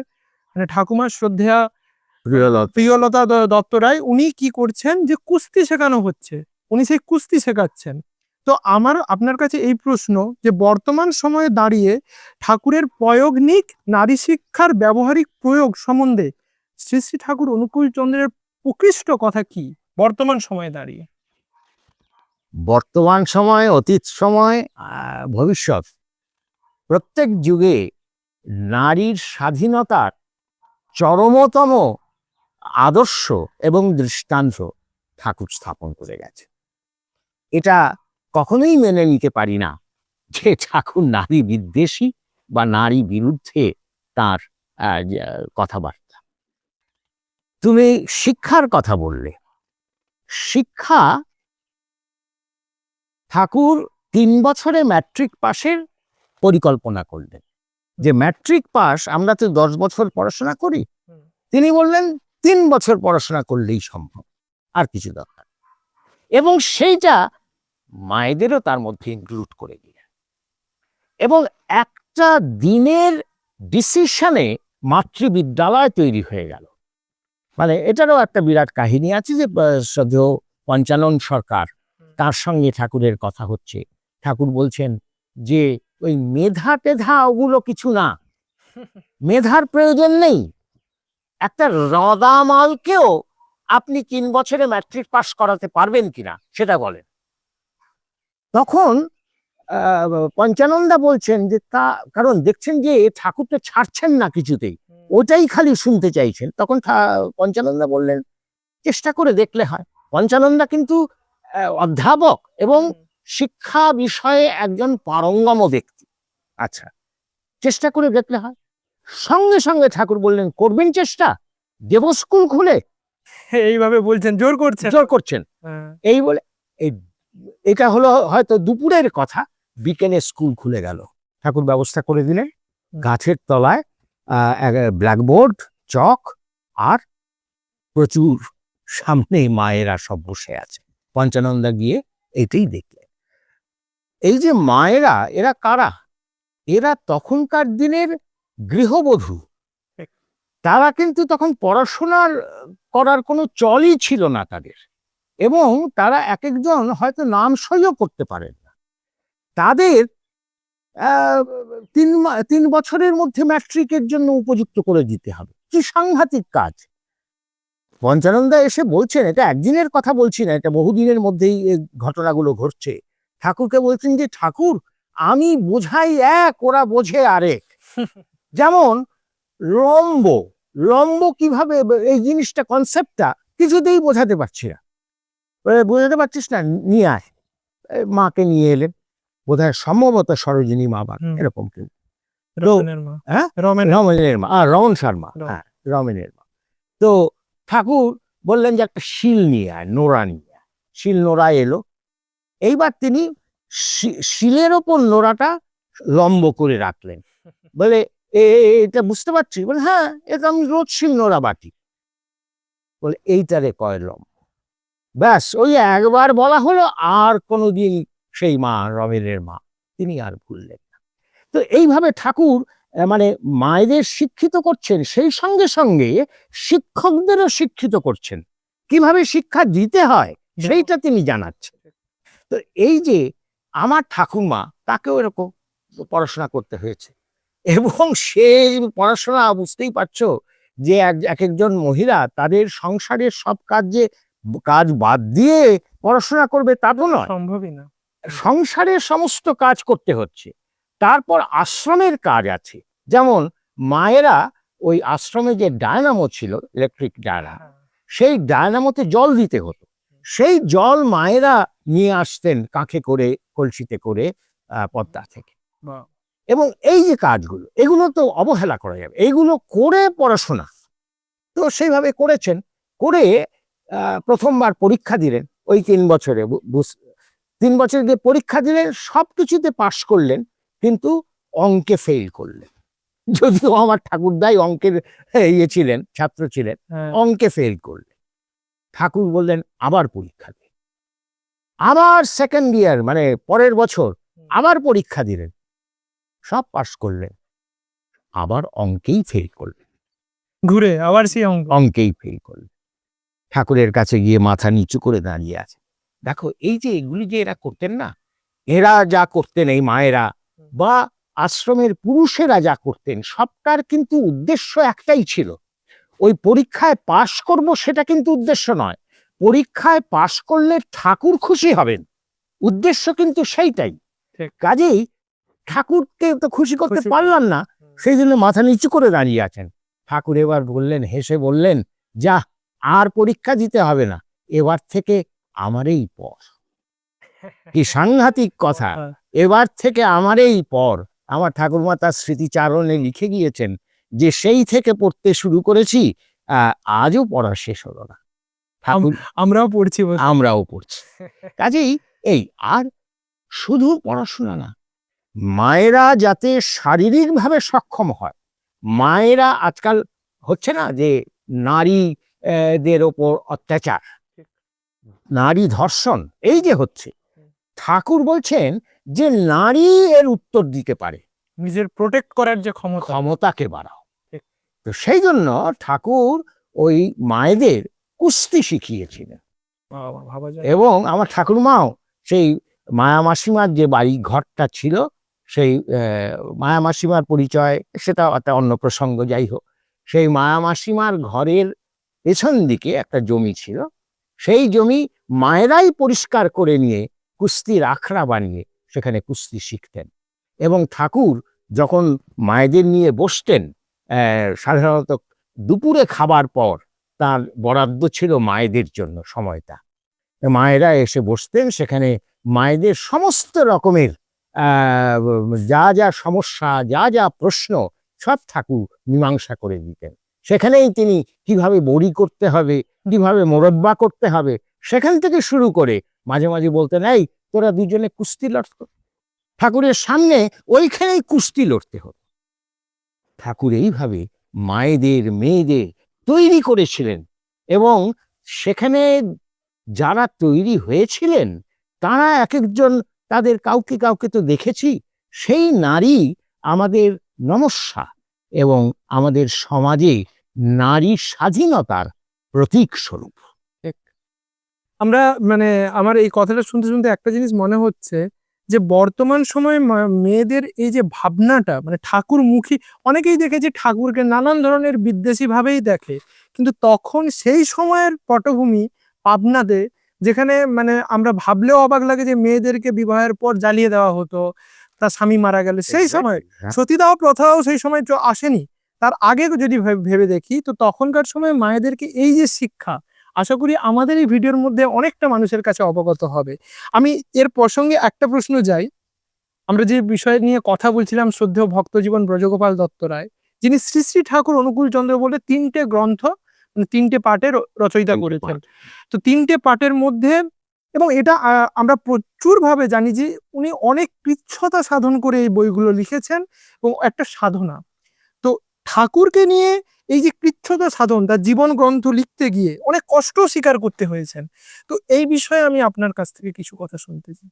মানে ঠাকুমার শ্রদ্ধেয়া প্রিয়লতা দত্ত রায়, উনি কি করছেন যে কুস্তি শেখানো হচ্ছে, উনি সেই কুস্তি শেখাচ্ছেন। তো আমার আপনার কাছে এই প্রশ্ন যে বর্তমান সময়ে দাঁড়িয়ে ঠাকুরের প্রয়োগনিক নারী শিক্ষার ব্যবহারিক প্রয়োগ সম্বন্ধে শ্রী শ্রী ঠাকুর অনুকূল চন্দ্রের প্রকৃষ্ট কথা কি বর্তমান সময়ে দাঁড়িয়ে? বর্তমান সময়, অতীত সময়, ভবিষ্যৎ, প্রত্যেক যুগে নারীর স্বাধীনতার চরমতম আদর্শ এবং দৃষ্টান্ত ঠাকুর স্থাপন করে গেছে। এটা কখনোই মেনে নিতে পারি না যে ঠাকুর নারী বিদ্বেষী বা নারী বিরুদ্ধে তার কথাবার্তা। তুমি শিক্ষার কথা বললে, শিক্ষা, ঠাকুর 3 বছরে ম্যাট্রিক পাশের পরিকল্পনা করলেন, যে ম্যাট্রিক পাস, আমরা তো 10 বছর পড়াশোনা করি, তিনি বললেন 3 বছর পড়াশোনা করলেই সম্ভব, আর কিছু দরকার। এবং সেইটা মায়েদেরও তার মধ্যে ইনক্লুড করে দিলেন। এবং একটা দিনের ডিসিশনে মাতৃবিদ্যালয় তৈরি হয়ে গেল। মানে এটারও একটা বিরাট কাহিনী আছে, যে শ্রদ্ধেয় পঞ্চানন সরকার, তার সঙ্গে ঠাকুরের কথা হচ্ছে, ঠাকুর বলছেন যে ওই মেধা টেধা ওগুলো কিছু না, মেধার প্রয়োজন নেই, একটা রদামালকেও আপনি 3 বছরে ম্যাট্রিক পাস করাতে পারবেন কিনা সেটা বলেন। তখন পঞ্চানন্দা বলছেন যে তা, কারণ দেখছেন যে ঠাকুর তো ছাড়ছেন না কিছুতেই, ওটাই খালি শুনতে চাইছেন। তখন পঞ্চানন্দা বললেন চেষ্টা করে দেখলে হয়। পঞ্চানন্দা কিন্তু অধ্যাপক এবং শিক্ষা বিষয়ে একজন পারঙ্গম ব্যক্তি। আচ্ছা, চেষ্টা করে দেখলে হয়। সঙ্গে সঙ্গে ঠাকুর বললেন করবেন চেষ্টা, দেব স্কুল খুলে। এইভাবে বলছেন, জোর করছেন। এই বলে এটা হলো হয়তো দুপুরের কথা, বিকেলে স্কুল খুলে গেল, ঠাকুর ব্যবস্থা করে দিলেন, গাছের তলায় ব্ল্যাকবোর্ড, চক, আর প্রচুর সামনে মায়েরা সব বসে আছে। পঞ্চানন্দা গিয়ে এটাই দেখলেন। এই যে মায়েরা, এরা কারা? এরা তখনকার দিনের গৃহবধূ, তারা কিন্তু তখন পড়াশোনার করার কোনো চলই ছিল না তাদের, এবং তারা এক একজন হয়তো নাম সইও করতে পারেন না। তাদের 3 বছরের মধ্যে ম্যাট্রিকের জন্য উপযুক্ত করে দিতে হবে। কি সাংঘাতিক কাজ! পঞ্চানন্দা এসে বলছেন, এটা একদিনের কথা বলছি না, এটা বহুদিনের মধ্যেই এই ঘটনাগুলো ঘটছে। ঠাকুরকে বলছেন যে, ঠাকুর আমি বোঝাই এক, ওরা বোঝে আরেক। যেমন লম্ব, লম্ব কিভাবে এই জিনিসটা, কনসেপ্টটা কিছুতেই বোঝাতে পারছি না। বোঝাতে পারছিস না, নিয়ে আয়। মাকে নিয়ে এলেন, বোধহয় সম্ভবত সরোজিনী মা বা এরকম কেউ, রমেনের মা। হ্যাঁ রমেনের রমেনের মা, রমন শর্মা, হ্যাঁ রমেনের মা। তো ঠাকুর বললেন যে একটা শিল নিয়ে আয়, নোড়া নিয়ে আয়। শিল নোড়া এলো। এইবার তিনি শিলের ওপর নোড়াটা লম্ব করে রাখলেন, বলে এটা বুঝতে পারছি? বলে হ্যাঁ, এটা আমি রোজ শিল নোড়া বাটি। বলে এইটারে কয় লম্ব। ব্যাস, ওই একবার বলা হলো, আর কোনোদিন সেই মা, রমেনের মা, তিনি আর ভুললেন না। তো এইভাবে ঠাকুর মানে মায়েদের শিক্ষিত করছেন, সেই সঙ্গে সঙ্গে শিক্ষকদেরও শিক্ষিত করছেন। কিভাবে শিক্ষা দিতে হয় সেইটা তিনি জানাচ্ছেন। তো এই যে আমার ঠাকুরমা, তাকেও এরকম পড়াশোনা করতে হয়েছে, এবং সেই পড়াশোনা বুঝতেই পারছো যে এক একজন মহিলা তাদের সংসারের সব কাজ বাদ দিয়ে পড়াশোনা করবে, তা তো নয়, সম্ভবই না। সংসারের সমস্ত কাজ করতে হচ্ছে। তারপর আশ্রমের কাজ আছে, যেমন মায়েরা ওই আশ্রমে যে ডায়নামো ছিল, ইলেকট্রিক ডায়নামো, সেই ডায়নামোতে জল দিতে হতো। সেই জল মায়েরা নিয়ে আসতেন কাঁখে করে, কলসিতে করে পদ্মা থেকে। এবং এই যে কাজগুলো, এগুলো তো অবহেলা করা যাবে, এইগুলো করে পড়াশোনা। তো সেইভাবে করেছেন, করে প্রথমবার পরীক্ষা দিলেন ওই 3 বছরে। 3 বছর যে পরীক্ষা দিলেন, সব কিছুতে পাশ করলেন, কিন্তু অঙ্কে ফেল করলেন। যদিও আমার ঠাকুরদাই অঙ্কের ইয়ে ছিলেন, ছাত্র ছিলেন, অঙ্কে ফেল করলেন। ঠাকুর বললেন আবার পরীক্ষা দিন। আবার সেকেন্ড ইয়ার মানে পরের বছর আবার পরীক্ষা দিলেন, সব পাশ করলেন, আবার অঙ্কেই ফেল করলেন। ঘুরে আবার সেই অঙ্কেই ফেল করলেন। ঠাকুরের কাছে গিয়ে মাথা নিচু করে দাঁড়িয়ে আছে। দেখো, এই যে এগুলি যে এরা করতেন না, এরা যা করতেন, এই মায়েরা বা আশ্রমের পুরুষেরা যা করতেন, সবটার কিন্তু উদ্দেশ্য একটাই ছিল। ওই পরীক্ষায় পাশ করব সেটা কিন্তু উদ্দেশ্য নয়, পরীক্ষায় পাশ করলে ঠাকুর খুশি হবেন, উদ্দেশ্য কিন্তু সেইটাই। কাজেই ঠাকুরকে তো খুশি করতে পারলাম না, সেই জন্য মাথা নিচু করে দাঁড়িয়ে আছেন। ঠাকুর এবার বললেন, হেসে বললেন, যা, আর পরীক্ষা দিতে হবে না, এবার থেকে আমারই পর। কি সাংঘাতিক কথা! এবার থেকে আমারই পর। আমার ঠাকুরমা তার স্মৃতিচারণে লিখে গিয়েছেন যে সেই থেকে পড়তে শুরু করেছি, আজও পড়া শেষ হলো না। আমরাও পড়ছি, আমরাও পড়ছি। কাজেই এই, আর শুধু পড়াশোনা না, মায়েরা যাতে শারীরিকভাবে সক্ষম হয়। মায়েরা আজকাল হচ্ছে না যে নারীদের ওপর অত্যাচার, নারী ধর্ষণ, এই যে হচ্ছে, ঠাকুর বলছেন যে নারী এর উত্তর দিতে পারে, নিজের প্রোটেক্ট করার যে ক্ষমতাকে বাড়াও। তো সেই জন্য ঠাকুর ওই মায়েদের কুস্তি শিখিয়েছিলেন। এবং আমার ঠাকুরমাও সেই মায়া মাসিমার যে বাড়ি ঘরটা ছিল, সেই মায়া মাসিমার পরিচয়, সেটা একটা অন্য প্রসঙ্গ, যাই হোক, সেই মায়া মাসিমার ঘরের পেছন দিকে একটা জমি ছিল, সেই জমি মায়েরাই পরিষ্কার করে নিয়ে কুস্তির আখড়া বানিয়ে সেখানে কুস্তি শিখতেন। এবং ঠাকুর যখন মায়েদের নিয়ে বসতেন, সাধারণত দুপুরে খাবার পর তার বরাদ্দ ছিল মায়েদের জন্য সময়টা, মায়েরা এসে বসতেন সেখানে, মায়েদের সমস্ত রকমের যা যা সমস্যা, যা যা প্রশ্ন, সব ঠাকুর মীমাংসা করে দিতেন। সেখানেই তিনি কিভাবে বড়ি করতে হবে, কিভাবে মোরব্বা করতে হবে, সেখান থেকে শুরু করে মাঝে মাঝে বলতেন, এই তোরা দুজনে কুস্তি লড়ত। ঠাকুরের সামনে ওইখানেই কুস্তি লড়তে হতো। ঠাকুর এইভাবে মায়েদের, মেয়েদের তৈরি করেছিলেন, এবং সেখানে যারা তৈরি হয়েছিলেন তারা এক একজন, তাদের কাউকে কাউকে তো দেখেছি, সেই নারী আমাদের নমস্যা এবং আমাদের সমাজে নারী স্বাধীনতার প্রতীক স্বরূপ। আমরা মানে আমার এই কথাটা শুনতে শুনতে একটা জিনিস মনে হচ্ছে যে বর্তমান সময়ে মেয়েদের এই যে ভাবনাটা মানে ঠাকুরমুখী, অনেকেই দেখেছে ঠাকুরকে নানান ধরনের বিদ্বেষী ভাবেই দেখে, কিন্তু তখন সেই সময়ের পটভূমি পাবনাতে, যেখানে মানে আমরা ভাবলেও অবাক লাগে যে মেয়েদেরকে বিবাহের পর জ্বালিয়ে দেওয়া হতো, তার স্বামী মারা গেলে সেই সময় হ্যাঁ। সতীদাহ প্রথাও সেই সময় আসেনি, তার আগে যদি ভেবে দেখি তো তখনকার সময় মায়েদেরকে এই যে শিক্ষা, আশা করি আমাদের এই ভিডিওর মধ্যে অনেকটা মানুষের কাছে অবগত হবে। আমি এর প্রসঙ্গে একটা প্রশ্ন যাই, আমরা যে বিষয় নিয়ে কথা বলছিলাম শ্রদ্ধেয় ভক্তজীবন ব্রজগোপাল দত্ত রায়, যিনি শ্রী শ্রী ঠাকুর অনুকূল চন্দ্র বলে 3টে গ্রন্থ মানে 3টে পাঠের রচয়িতা করেছেন। তো 3টে পাঠের মধ্যে, এবং এটা আমরা প্রচুরভাবে জানি যে উনি অনেক কৃচ্ছতা সাধন করে এই বইগুলো লিখেছেন এবং একটা সাধনা। তো ঠাকুরকে নিয়ে এই যে কৃচ্ছতা সাধন, তার জীবন গ্রন্থ লিখতে গিয়ে অনেক কষ্ট স্বীকার করতে হয়েছেন। তো এই বিষয়ে আমি আপনার কাছ থেকে কিছু কথা শুনতে চাই।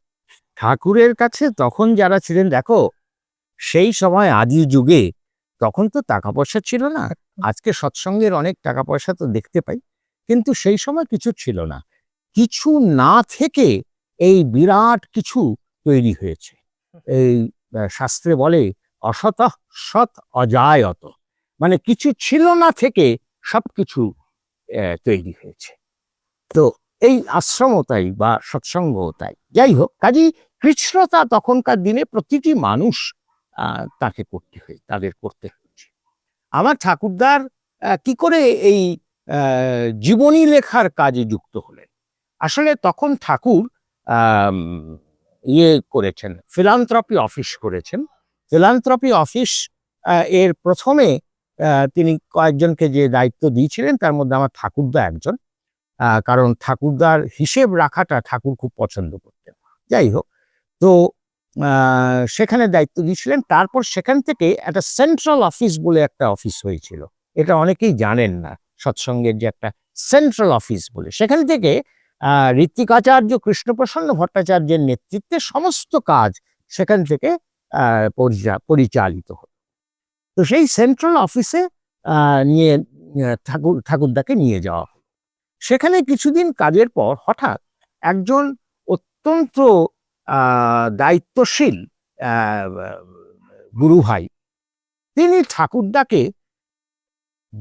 ঠাকুরের কাছে তখন যারা ছিলেন, দেখো সেই সময় আদি যুগে তখন তো টাকা পয়সা ছিল না। আজকে সৎসঙ্গের অনেক টাকা পয়সা তো দেখতে পাই, কিন্তু সেই সময় কিছু ছিল না। কিছু না থেকে এই বিরাট কিছু তৈরি হয়েছে। এই শাস্ত্রে বলে অসতঃ সৎ অজায়ত, মানে কিছু ছিল না থেকে সবকিছু তৈরি হয়েছে। তো এই আশ্রমও তাই বা সৎসঙ্গও তাই। যাই হোক, কাজেই কৃচ্ছ্রতা তখনকার দিনে প্রতিটি মানুষ তাদের করতে হয়েছে। আমার ঠাকুরদার কি করে এই জীবনী লেখার কাজে যুক্ত হলেন? আসলে তখন ঠাকুর করেছেন, ফিলান্থ্রপি অফিস করেছেন। ফিলান্থ্রপি অফিস এর প্রথমে তিনি কয়েকজনকে যে দায়িত্ব দিয়েছিলেন, তার মধ্যে আমার ঠাকুরদা একজন। কারণ ঠাকুরদার হিসেব রাখাটা ঠাকুর খুব পছন্দ করতেন। যাই হোক, তো সেখানে দায়িত্ব দিয়েছিলেন। তারপর সেখান থেকে একটা সেন্ট্রাল অফিস বলে একটা অফিস হয়েছিল। এটা অনেকেই জানেন না, সৎসঙ্গের যে একটা সেন্ট্রাল অফিস বলে, সেখান থেকে ঋত্বিকাচার্য কৃষ্ণপ্রসন্ন ভট্টাচার্যের নেতৃত্বে সমস্ত কাজ সেখান থেকে পরিচালিত হতো। তো সেই সেন্ট্রাল অফিসে নিয়ে ঠাকুরদাকে নিয়ে যাওয়া হলো। সেখানে কিছুদিন কাজের পর হঠাৎ একজন অত্যন্ত দায়িত্বশীল গুরু ভাই, তিনি ঠাকুরদাকে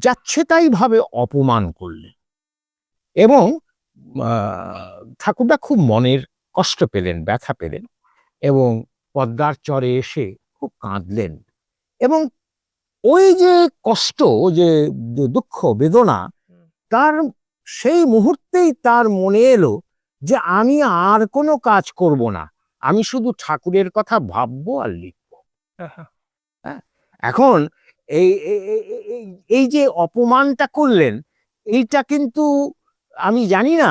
যাচ্ছে তাই ভাবে অপমান করলেন এবং ঠাকুরদা খুব মনের কষ্ট পেলেন, ব্যথা পেলেন এবং পদ্মার চরে এসে খুব কাঁদলেন। এবং ওই যে কষ্ট, যে দুঃখ বেদনা, তার সেই মুহূর্তেই তার মনে এলো যে আমি আর কোনো কাজ করব না, আমি শুধু ঠাকুরের কথা ভাববো আর লিখবো। হ্যাঁ, এখন এই এই যে অপমানটা করলেন, এইটা কিন্তু আমি জানি না,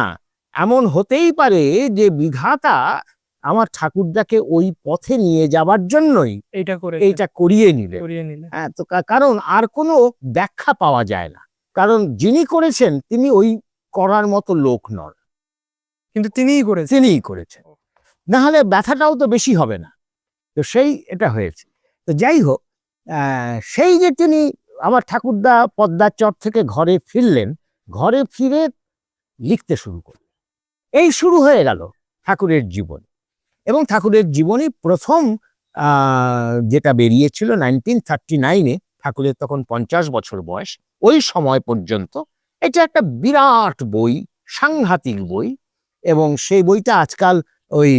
এমন হতেই পারে যে বিধাতা আমার ঠাকুরদাকে ওই পথে নিয়ে যাবার জন্যই এইটা করিয়ে নিলেন। হ্যাঁ, তো কারণ আর কোনো ব্যাখ্যা পাওয়া যায় না, কারণ যিনি করেছেন তিনি ওই করার মতো লোক নন, কিন্তু তিনিই করেছেন। না হলে ব্যথাটাও তো বেশি হবে না। তো সেই এটা হয়েছে। তো যাই হোক, সেই যে তিনি আমার ঠাকুরদা পদ্মার চর থেকে ঘরে ফিরলেন, ঘরে ফিরে লিখতে শুরু করলেন। এই শুরু হয়ে গেল ঠাকুরের জীবনী। এবং ঠাকুরের জীবনী প্রথম যেটা বেরিয়েছিল 1939-এ, ঠাকুরের তখন 50 বছর বয়স, ওই সময় পর্যন্ত এটা একটা বিরাট বই, সাংঘাতিক বই। এবং সেই বইটা আজকাল ওই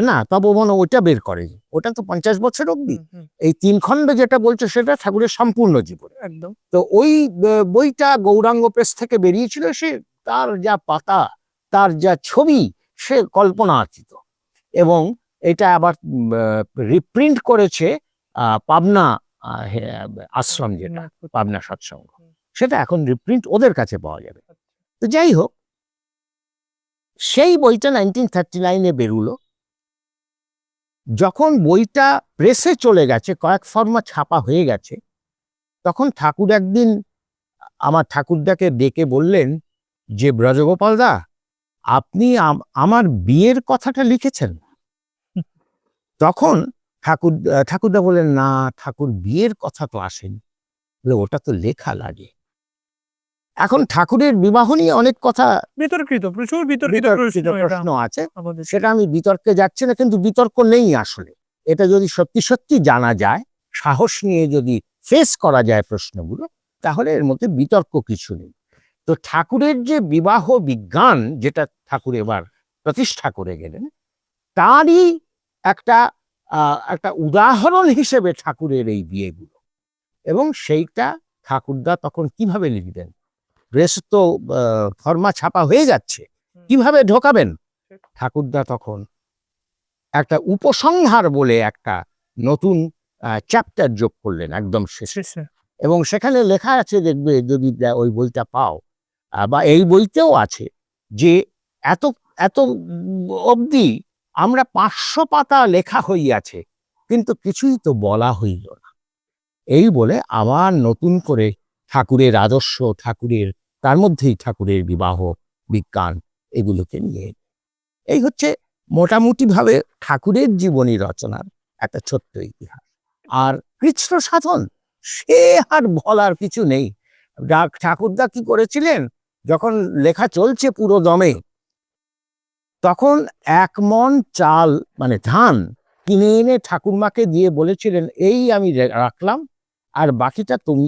না তপবন ওইটা বের করে, ওটা তো 50 বছর অব্দি। এই 3 খণ্ড যেটা বলছে সেটা ঠাকুরের সম্পূর্ণ জীবন একদম। তো ওই বইটা গৌরাঙ্গ প্রেস থেকে বেরিয়েছিল। সে তার যা পাতা, তার যা ছবি, সে কল্পনাতীত। এবং এটা আবার রিপ্রিন্ট করেছে পাবনা আশ্রম, যেটা পাবনা সৎসঙ্গ, সেটা এখন রিপ্রিন্ট ওদের কাছে পাওয়া যাবে। তো যাই হোক, সেই বইটা 1939-এ বেরুলো। যখন বইটা প্রেসে চলে গেছে, কয়েক ফর্মা ছাপা হয়ে গেছে, তখন ঠাকুর একদিন আমার ঠাকুরদাকে ডেকে বললেন যে ব্রজগোপাল দা, আপনি আমার বিয়ের কথাটা লিখেছেন? তখন ঠাকুরদা বললেন, না ঠাকুর, বিয়ের কথা তো আসেনি। বলে, ওটা তো লেখা লাগে। এখন ঠাকুরের বিবাহ নিয়ে অনেক কথা বিতর্কিত, প্রচুর বিতর্কিত বিতর্কিত প্রশ্ন এটা প্রশ্ন আছে, আমাদের। সেটা আমি বিতর্কে যাচ্ছি না, কিন্তু বিতর্ক নেই আসলে। এটা যদি সত্যি সত্যি জানা যায়, সাহস নিয়ে যদি ফেস করা যায় প্রশ্নগুলো, তাহলে এর মধ্যে বিতর্ক কিছু নেই। তো ঠাকুরের যে বিবাহ বিজ্ঞান, যেটা ঠাকুর এবার প্রতিষ্ঠা করে গেলেন, তারই একটা একটা উদাহরণ হিসেবে ঠাকুরের এই বিয়েগুলো। এবং সেইটা ঠাকুরদা তখন কিভাবে লিখবেন? প্রেস তো ফর্মা ছাপা হয়ে যাচ্ছে, কিভাবে ঢোকাবেন? ঠাকুরদা তখন একটা উপসংহার বলে একটা নতুন চ্যাপ্টার যোগ করলেন একদম শেষে। শেষে এবং সেখানে লেখা আছে, দেখবে যদি ওই বইটা পাও, বা এই বইতেও আছে, যে এত এত অবধি আমরা 500 পাতা লেখা হইয়াছে, কিন্তু কিছুই তো বলা হইল না। এই বলে আবার নতুন করে ঠাকুরের আদর্শ, ঠাকুরের, তার মধ্যেই ঠাকুরের বিবাহ বিজ্ঞান, এগুলোকে নিয়ে, এই হচ্ছে মোটামুটি ভাবে ঠাকুরের জীবনী রচনার একটা ছোট্ট ইতিহাস। আর কৃচ্ণ সাধন, সে আর বলার কিছু নেই। ঠাকুরদা কি করেছিলেন, যখন লেখা চলছে পুরো দমে, তখন 1 মণ চাল মানে ধান কিনে এনে ঠাকুরমাকে দিয়ে বলেছিলেন, এই আমি রাখলাম, আর বাকিটা তুমি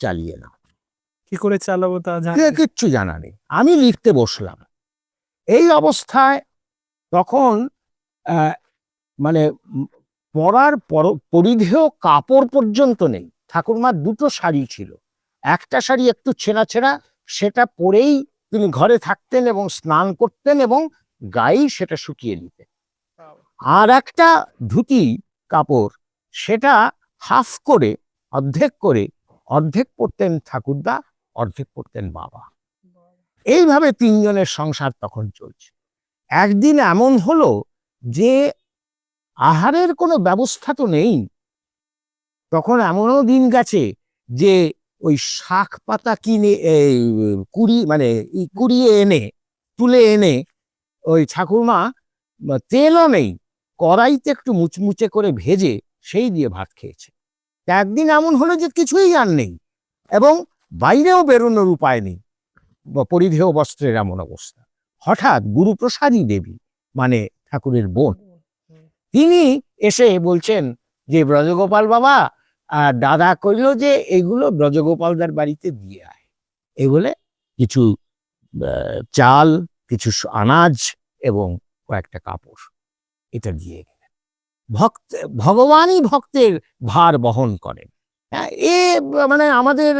চালিয়ে নাও। কি করে চালাবো তা জানি না। কিচ্ছু জানা নেই, আমি লিখতে বসলাম। এই অবস্থায় তখন মানে পরার পরিধেয় কাপড় পর্যন্ত নেই। ঠাকুরমার 2টো শাড়ি ছিল, একটা শাড়ি একটু ছেঁড়া ছেঁড়া, সেটা পরেই তিনি ঘরে থাকতেন এবং স্নান করতেন এবং গায়েই সেটা শুকিয়ে নিতেন। আর একটা ধুতি কাপড়, সেটা হাফ করে, অর্ধেক পরতেন ঠাকুরদা, অর্ধেক পরতেন বাবা। এইভাবে 3 জনের সংসার তখন চলছে। একদিন এমন হলো যে আহারের কোনো ব্যবস্থা তো নেই। তখন এমনও দিন গেছে যে ওই শাক পাতা কিনে কুড়িয়ে এনে, তুলে এনে, ওই ঠাকুরমা তেলও নেই, কড়াইতে একটু মুচমুচে করে ভেজে সেই দিয়ে ভাত খেয়েছে। একদিন এমন হলো যে কিছুই আর নেই, এবং বাইরেও বেরোনোর উপায় নেই, পরিধেয় বস্ত্রের এমন অবস্থা। হঠাৎ গুরুপ্রসাদী দেবী, মানে ঠাকুরের বোন, তিনি এসে বলছেন যে, ব্রজগোপাল বাবা, দাদা কইল যে এগুলো ব্রজগোপালদার বাড়িতে দিয়ে আয়। এই বলে কিছু চাল, কিছু আনাজ এবং কয়েকটা কাপড় এটা দিয়ে গেলেন। ভগবানই ভক্তের ভার বহন করেন। হ্যাঁ, মানে আমাদের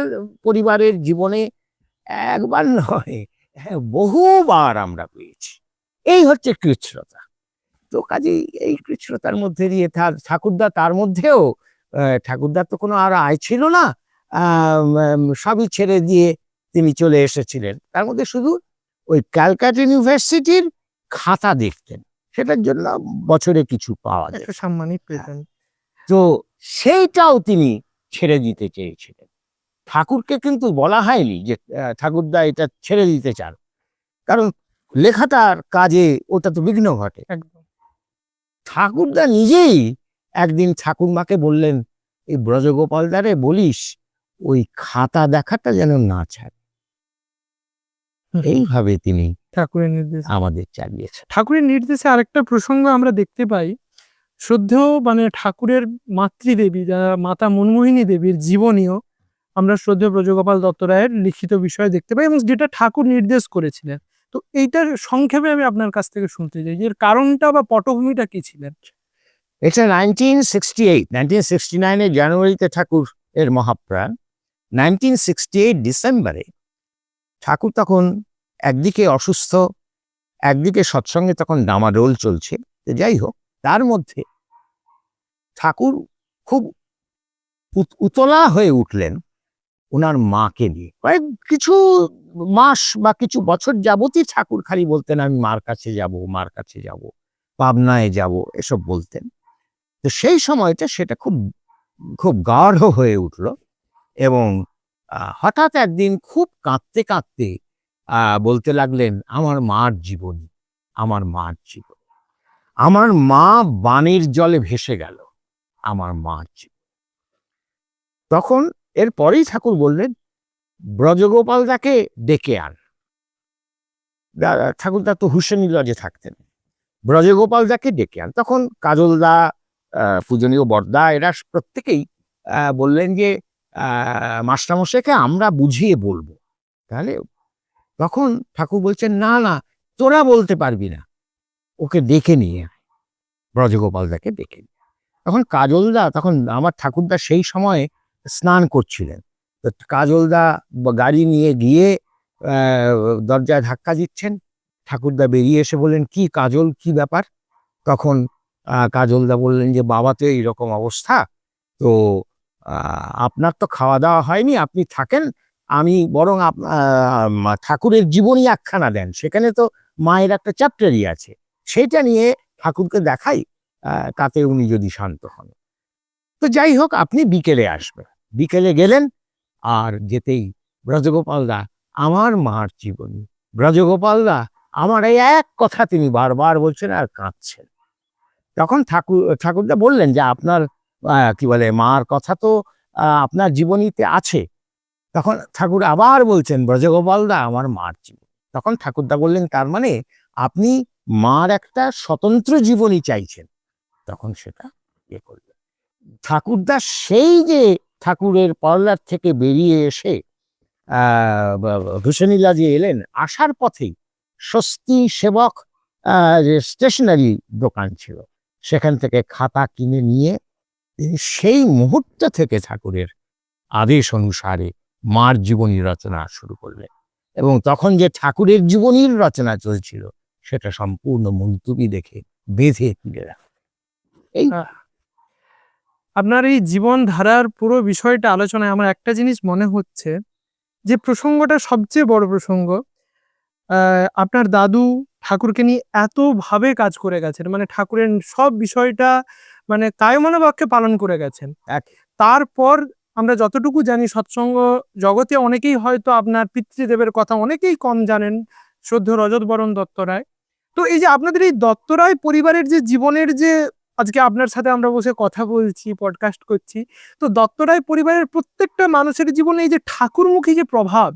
পরিবারের জীবনে একবার নয়, বহুবার আমরা পেয়েছি। এই হচ্ছে কৃচ্ছ্রতা। তো কাজেই এই কৃচ্ছ্রতার মধ্যে দিয়ে ঠাকুরদা, তার মধ্যেও ঠাকুরদার তো কোনো আর আয় ছিল না, সবই ছেড়ে দিয়ে তিনি চলে এসেছিলেন। তার মধ্যে শুধু ওই ক্যালকাটা ইউনিভার্সিটির খাতা দেখতেন, সেটার জন্য বছরে কিছু পাওয়া যায়, একটু সম্মানই পেতেন। তো সেইটাও তিনি ছেড়ে দিতে চেয়েছিলেন। ঠাকুরকে কিন্তু বলা হয়নি যে ঠাকুরদা এটা ছেড়ে দিতে চান, কারণ লেখাটার কাজে ওটা তো বিঘ্ন ঘটে। একদম। ঠাকুরদা নিজেই একদিন ঠাকুরমাকে বললেন, এই ব্রজগোপালদারে বলিস ওই খাতা দেখাটা যেন না ছাড়ে। এইভাবে তিনি ঠাকুরের নির্দেশ আমাদের চালিয়েছেন। ঠাকুরের নির্দেশে আরেকটা প্রসঙ্গ আমরা দেখতে পাই, শ্রদ্ধেয় মানে ঠাকুরের মাতৃদেবী, যারা মাতা মনমোহিনী দেবীর জীবনীও আমরা শ্রদ্ধেয় ব্রজগোপাল দত্ত রায়ের লিখিত বিষয়ে দেখতে পাই, এবং যেটা ঠাকুর নির্দেশ করেছিলেন। তো এইটার সংক্ষেপে আমি আপনার কাছ থেকে শুনতে চাই, এর কারণটা বা পটভূমিটা কি ছিলেন? এটা 1969 জানুয়ারিতে ঠাকুর এর মহাপ্রাণ। 1968 ডিসেম্বরে ঠাকুর তখন একদিকে অসুস্থ, একদিকে সৎসঙ্গে তখন ডামাডোল চলছে। যাই হোক, তার মধ্যে ঠাকুর খুব উতলা হয়ে উঠলেন ওনার মাকে নিয়ে। কিছু মাস বা কিছু বছর যাবতই ঠাকুর খালি বলতেন, আমি মার কাছে যাব, মার কাছে যাব, পাবনায় যাব, এসব বলতেন। তো সেই সময়টা সেটা খুব খুব গাঢ় হয়ে উঠল, এবং হঠাৎ একদিন খুব কাঁদতে কাঁদতে বলতে লাগলেন, আমার মার জীবনী, আমার মার জীবনী, আমার মা বানের জলে ভেসে গেল, আমার মার জীবনী। তখন এরপরেই ঠাকুর বললেন, ব্রজগোপালদাকে ডেকে আন। ঠাকুরদা তো হুসেনি লজে থাকতেন। ব্রজগোপালদাকে ডেকে আন। তখন কাজলদা, পূজনীয় বরদা, এরা প্রত্যেকেই বললেন যে মাস্টারমশাইকে আমরা বুঝিয়ে বলবো। তাহলে তখন ঠাকুর বলছেন, না না, তোরা বলতে পারবি না, ওকে ডেকে নিয়ে আয়, ব্রজগোপালদাকে ডেকে নিয়ে। তখন কাজলদা, তখন আমার ঠাকুরদা সেই সময় স্নান করছিলেন, তো কাজলদা গাড়ি নিয়ে গিয়ে দরজায় ধাক্কা দিচ্ছেন। ঠাকুরদা বেরিয়ে এসে বললেন, কি কাজল, কি ব্যাপার? তখন কাজলদা বললেন যে বাবা তো এইরকম অবস্থা, তো আপনার তো খাওয়া দাওয়া হয়নি, আপনি থাকেন, আমি বরং ঠাকুরের জীবনী একখানা দেন, সেখানে তো মায়ের একটা চ্যাপ্টারই আছে, সেটা নিয়ে ঠাকুরকে দেখাই, তাতে উনি যদি শান্ত হন। তো যাই হোক, আপনি বিকেলে আসবেন। বিকেলে গেলেন, আর যেতেই ব্রজগোপালদা, আমার মার জীবনী, ব্রজগোপালদা আমার এই এক কথা তিনি বারবার বলছেন আর কাঁদছেন। তখন ঠাকুরদা বললেন যে আপনার কি বলে মার কথা তো আপনার জীবনীতে আছে। তখন ঠাকুর আবার বলছেন, ব্রজগোপালদা আমার মার জীবনী। তখন ঠাকুরদা বললেন, তার মানে আপনি মার একটা স্বতন্ত্র জীবনী চাইছেন। তখন সেটা ইয়ে করলেন ঠাকুরদা। সেই যে ঠাকুরের পার্লার থেকে বেরিয়ে এসে হুসেনিলা যে এলেন, আসার পথেই স্বস্তি সেবক যে স্টেশনারি দোকান ছিল, সেখান থেকে খাতা কিনে নিয়ে তিনি সেই মুহূর্ত থেকে ঠাকুরের আদেশ অনুসারে মার জীবনী রচনা শুরু করলেন। এবং তখন যে ঠাকুরের জীবনীর রচনা চলছিল, সেটা সম্পূর্ণ মুলতুবি দেখে বেঁধে তুলে রাখা। এই আপনার এই জীবনধারার পুরো বিষয়টা আলোচনায় আমার একটা জিনিস মনে হচ্ছে, যে প্রসঙ্গটা সবচেয়ে বড় প্রসঙ্গ। আপনার দাদু ঠাকুরকে নিয়ে এতভাবে কাজ করে গেছেন, মানে ঠাকুরের সব বিষয়টা মানে কায়মনোবাক্যে পালন করে গেছেন। তারপর আমরা যতটুকু জানি, সৎসঙ্গ জগতে অনেকেই হয়তো আপনার পিতৃদেবের কথা অনেকেই কম জানেন, শ্রদ্ধেয় রজতবরণ দত্ত রায়। তো এই যে আপনাদের এই দত্ত রায় পরিবারের যে জীবনের যে আজকে আপনার সাথে আমরা বসে কথা বলছি, পডকাস্ট করছি, তো দত্ত রায় পরিবারের প্রত্যেকটা মানুষের জীবনে এই যে ঠাকুরমুখী যে প্রভাব,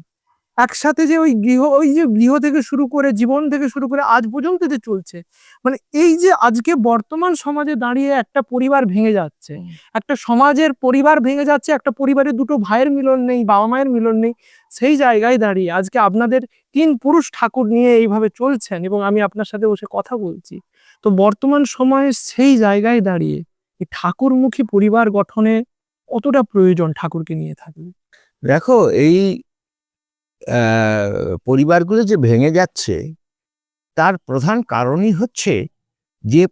একসাথে যে ওই যে গৃহ থেকে শুরু করে, জীবন থেকে শুরু করে আজ পর্যন্ত যে চলছে, মানে এই যে আজকে বর্তমান সমাজে দাঁড়িয়ে একটা পরিবার ভেঙে যাচ্ছে, একটা সমাজের পরিবার ভেঙে যাচ্ছে, একটা পরিবারের দুটো ভাইয়ের মিলন নেই, বাবা মায়ের মিলন নেই, সেই জায়গায় দাঁড়িয়ে আজকে আপনাদের 3 পুরুষ ঠাকুর নিয়ে এইভাবে চলছেন, এবং আমি আপনার সাথে বসে কথা বলছি। তো বর্তমান সময়ে সেই জায়গায় দাঁড়িয়ে এই ঠাকুরমুখী পরিবার গঠনে কতটা প্রয়োজন ঠাকুরকে নিয়ে থাকলে? দেখো, এই পরিবারগুলো যে ভেঙে যাচ্ছে, তার প্রধান কারণই হচ্ছে যে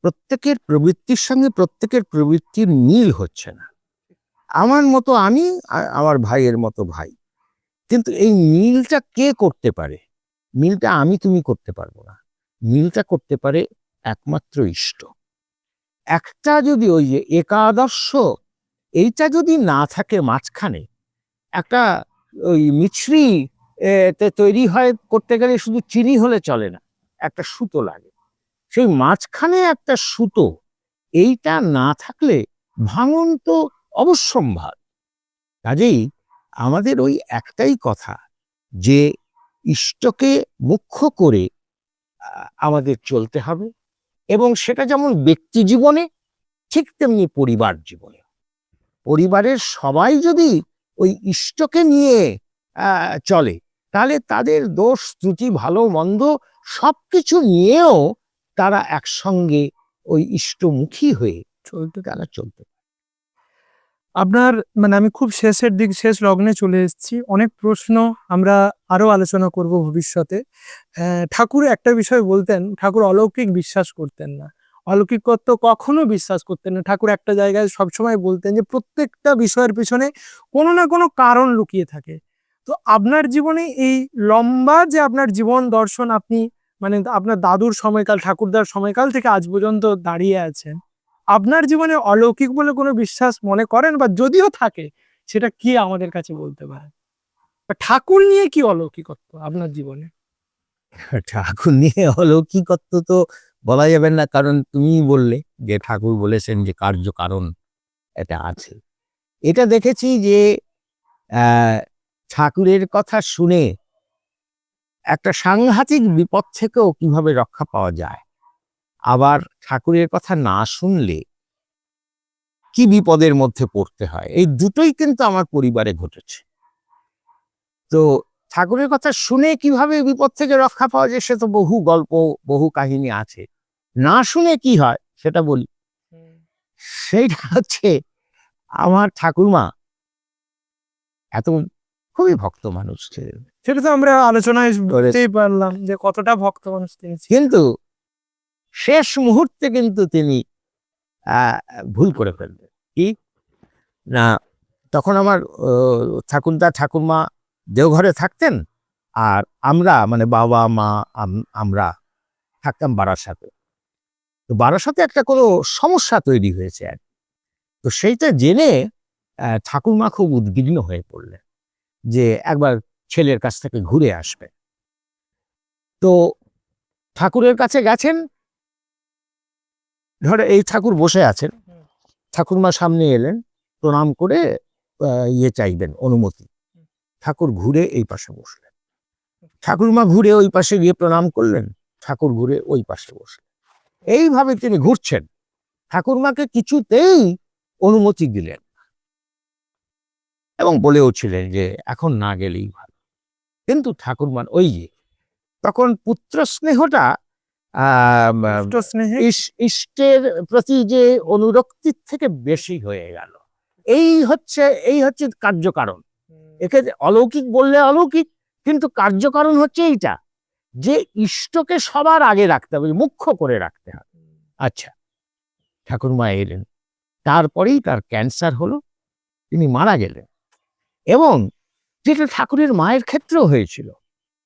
প্রত্যেকের প্রবৃত্তির সঙ্গে প্রত্যেকের প্রবৃত্তির মিল হচ্ছে না। আমার মতো আমি, আমার ভাইয়ের মতো ভাই, কিন্তু এই মিলটা কে করতে পারে? মিলটা আমি তুমি করতে পারবো না। মিলটা করতে পারে একমাত্র ইষ্ট। একটা যদি ওই যে একাদর্শ, এইটা যদি না থাকে মাঝখানে, একটা ওই মিছরি তৈরি হয় করতে গেলে শুধু চিনি হলে চলে না, একটা সুতো লাগে। সেই মাঝখানে একটা সুতো, এইটা না থাকলে ভাঙন তো অবশ্যম্ভার। কাজেই আমাদের ওই একটাই কথা, যে ইষ্টকে মুখ্য করে আমাদের চলতে হবে, এবং সেটা যেমন ব্যক্তি জীবনে, ঠিক তেমনি পরিবার জীবনে। পরিবারের সবাই যদি ওই ইষ্টকে নিয়ে চলে, তাহলে তাদের দোষ ত্রুটি ভালো মন্দ সবকিছু নিয়েও তারা একসঙ্গে ওই ইষ্টমুখী হয়ে তারা চলতে পারে। আপনার মানে আমি খুব শেষের দিক, শেষ লগ্নে চলে এসেছি। অনেক প্রশ্ন আমরা আরো আলোচনা করব ভবিষ্যতে। ঠাকুর একটা বিষয় বলতেন, ঠাকুর অলৌকিক বিশ্বাস করতেন না, অলৌকিকত্ব কখনো বিশ্বাস করতেন না। ঠাকুর একটা জায়গায় সবসময় বলতেন যে প্রত্যেকটা বিষয়ের পেছনে কোনো না কোনো কারণ লুকিয়ে থাকে। তো আপনার জীবনে এই লম্বা যে আপনার জীবন দর্শন, আপনি মানে আপনার দাদুর সময়কাল, ঠাকুরদার সময়কাল থেকে আজ পর্যন্ত দাঁড়িয়ে আছেন, আপনার জীবনে অলৌকিক বলে কোনো বিশ্বাস মনে করেন, বা যদিও থাকে সেটা কি আমাদের কাছে বলতে পারেন? বা ঠাকুর নিয়ে কি অলৌকিকত্ব আপনার জীবনে? ঠাকুর নিয়ে অলৌকিকত্ব তো বলা যাবে না, কারণ তুমিই বললে যে ঠাকুর বলেছেন যে কার্য কারণ এটা আছে। এটা দেখেছি যে ঠাকুরের কথা শুনে একটা সাংঘাতিক বিপদ থেকেও কিভাবে রক্ষা পাওয়া যায়, আবার ঠাকুরের কথা না শুনলে কি বিপদের মধ্যে পড়তে হয়, এই দুটোই কিন্তু আমার পরিবারে ঘটেছে। তো ঠাকুরের কথা শুনে কিভাবে বিপদ থেকে রক্ষা পাওয়া যায় সে তো বহু গল্প, বহু কাহিনী আছে। না শুনে কি হয় সেটা বলি। সেইটা হচ্ছে, আমার ঠাকুরমা এত খুবই ভক্ত মানুষ ছিলেন, সেটা তো আমরা আলোচনায় করে- বুঝতেই পারলাম যে কতটা ভক্ত মানুষ তিনি ছিলেন। কিন্তু শেষ মুহূর্তে কিন্তু তিনি ভুল করে ফেললেন। কি না, তখন আমার ঠাকুরদা ঠাকুরমা দেওঘরে থাকতেন, আর আমরা মানে বাবা মা আমরা থাকতাম বারাসাতে। তো বারাসাতে একটা কোনো সমস্যা তৈরি হয়েছে আর কি। তো সেইটা জেনে ঠাকুরমা খুব উদ্বিগ্ন হয়ে পড়লেন যে একবার ছেলের কাছ থেকে ঘুরে আসবে। তো ঠাকুরের কাছে গেছেন, ধরে এই ঠাকুর বসে আছেন, ঠাকুরমা সামনে এলেন, প্রণাম করে ইয়ে চাইবেন অনুমতি। ঠাকুর ঘুরে এই পাশে বসলেন, ঠাকুরমা ঘুরে ওই পাশে গিয়ে প্রণাম করলেন, ঠাকুর ঘুরে ওই পাশে বসলেন। এইভাবে তিনি ঘুরছেন, ঠাকুরমাকে কিছুতেই অনুমতি দিলেন এবং বলেও ছিলেন যে এখন না গেলেই ভালো। কিন্তু ঠাকুরমান ওই যে তখন পুত্র স্নেহটা পুত্র স্নেহে ইষ্টের প্রতি যে অনুরক্তির থেকে বেশি হয়ে গেল। এই হচ্ছে কার্যকারণ। একে অলৌকিক বললে অলৌকিক, কিন্তু কার্যকারণ হচ্ছে এইটা যে ইষ্টকে সবার আগে রাখতে হবে, মুখ্য করে রাখতে হবে। আচ্ছা, ঠাকুরমা এলেন, তারপরেই তার ক্যান্সার হলো, তিনি মারা গেলেন। এবং যেটা ঠাকুরের মায়ের ক্ষেত্রেও হয়েছিল,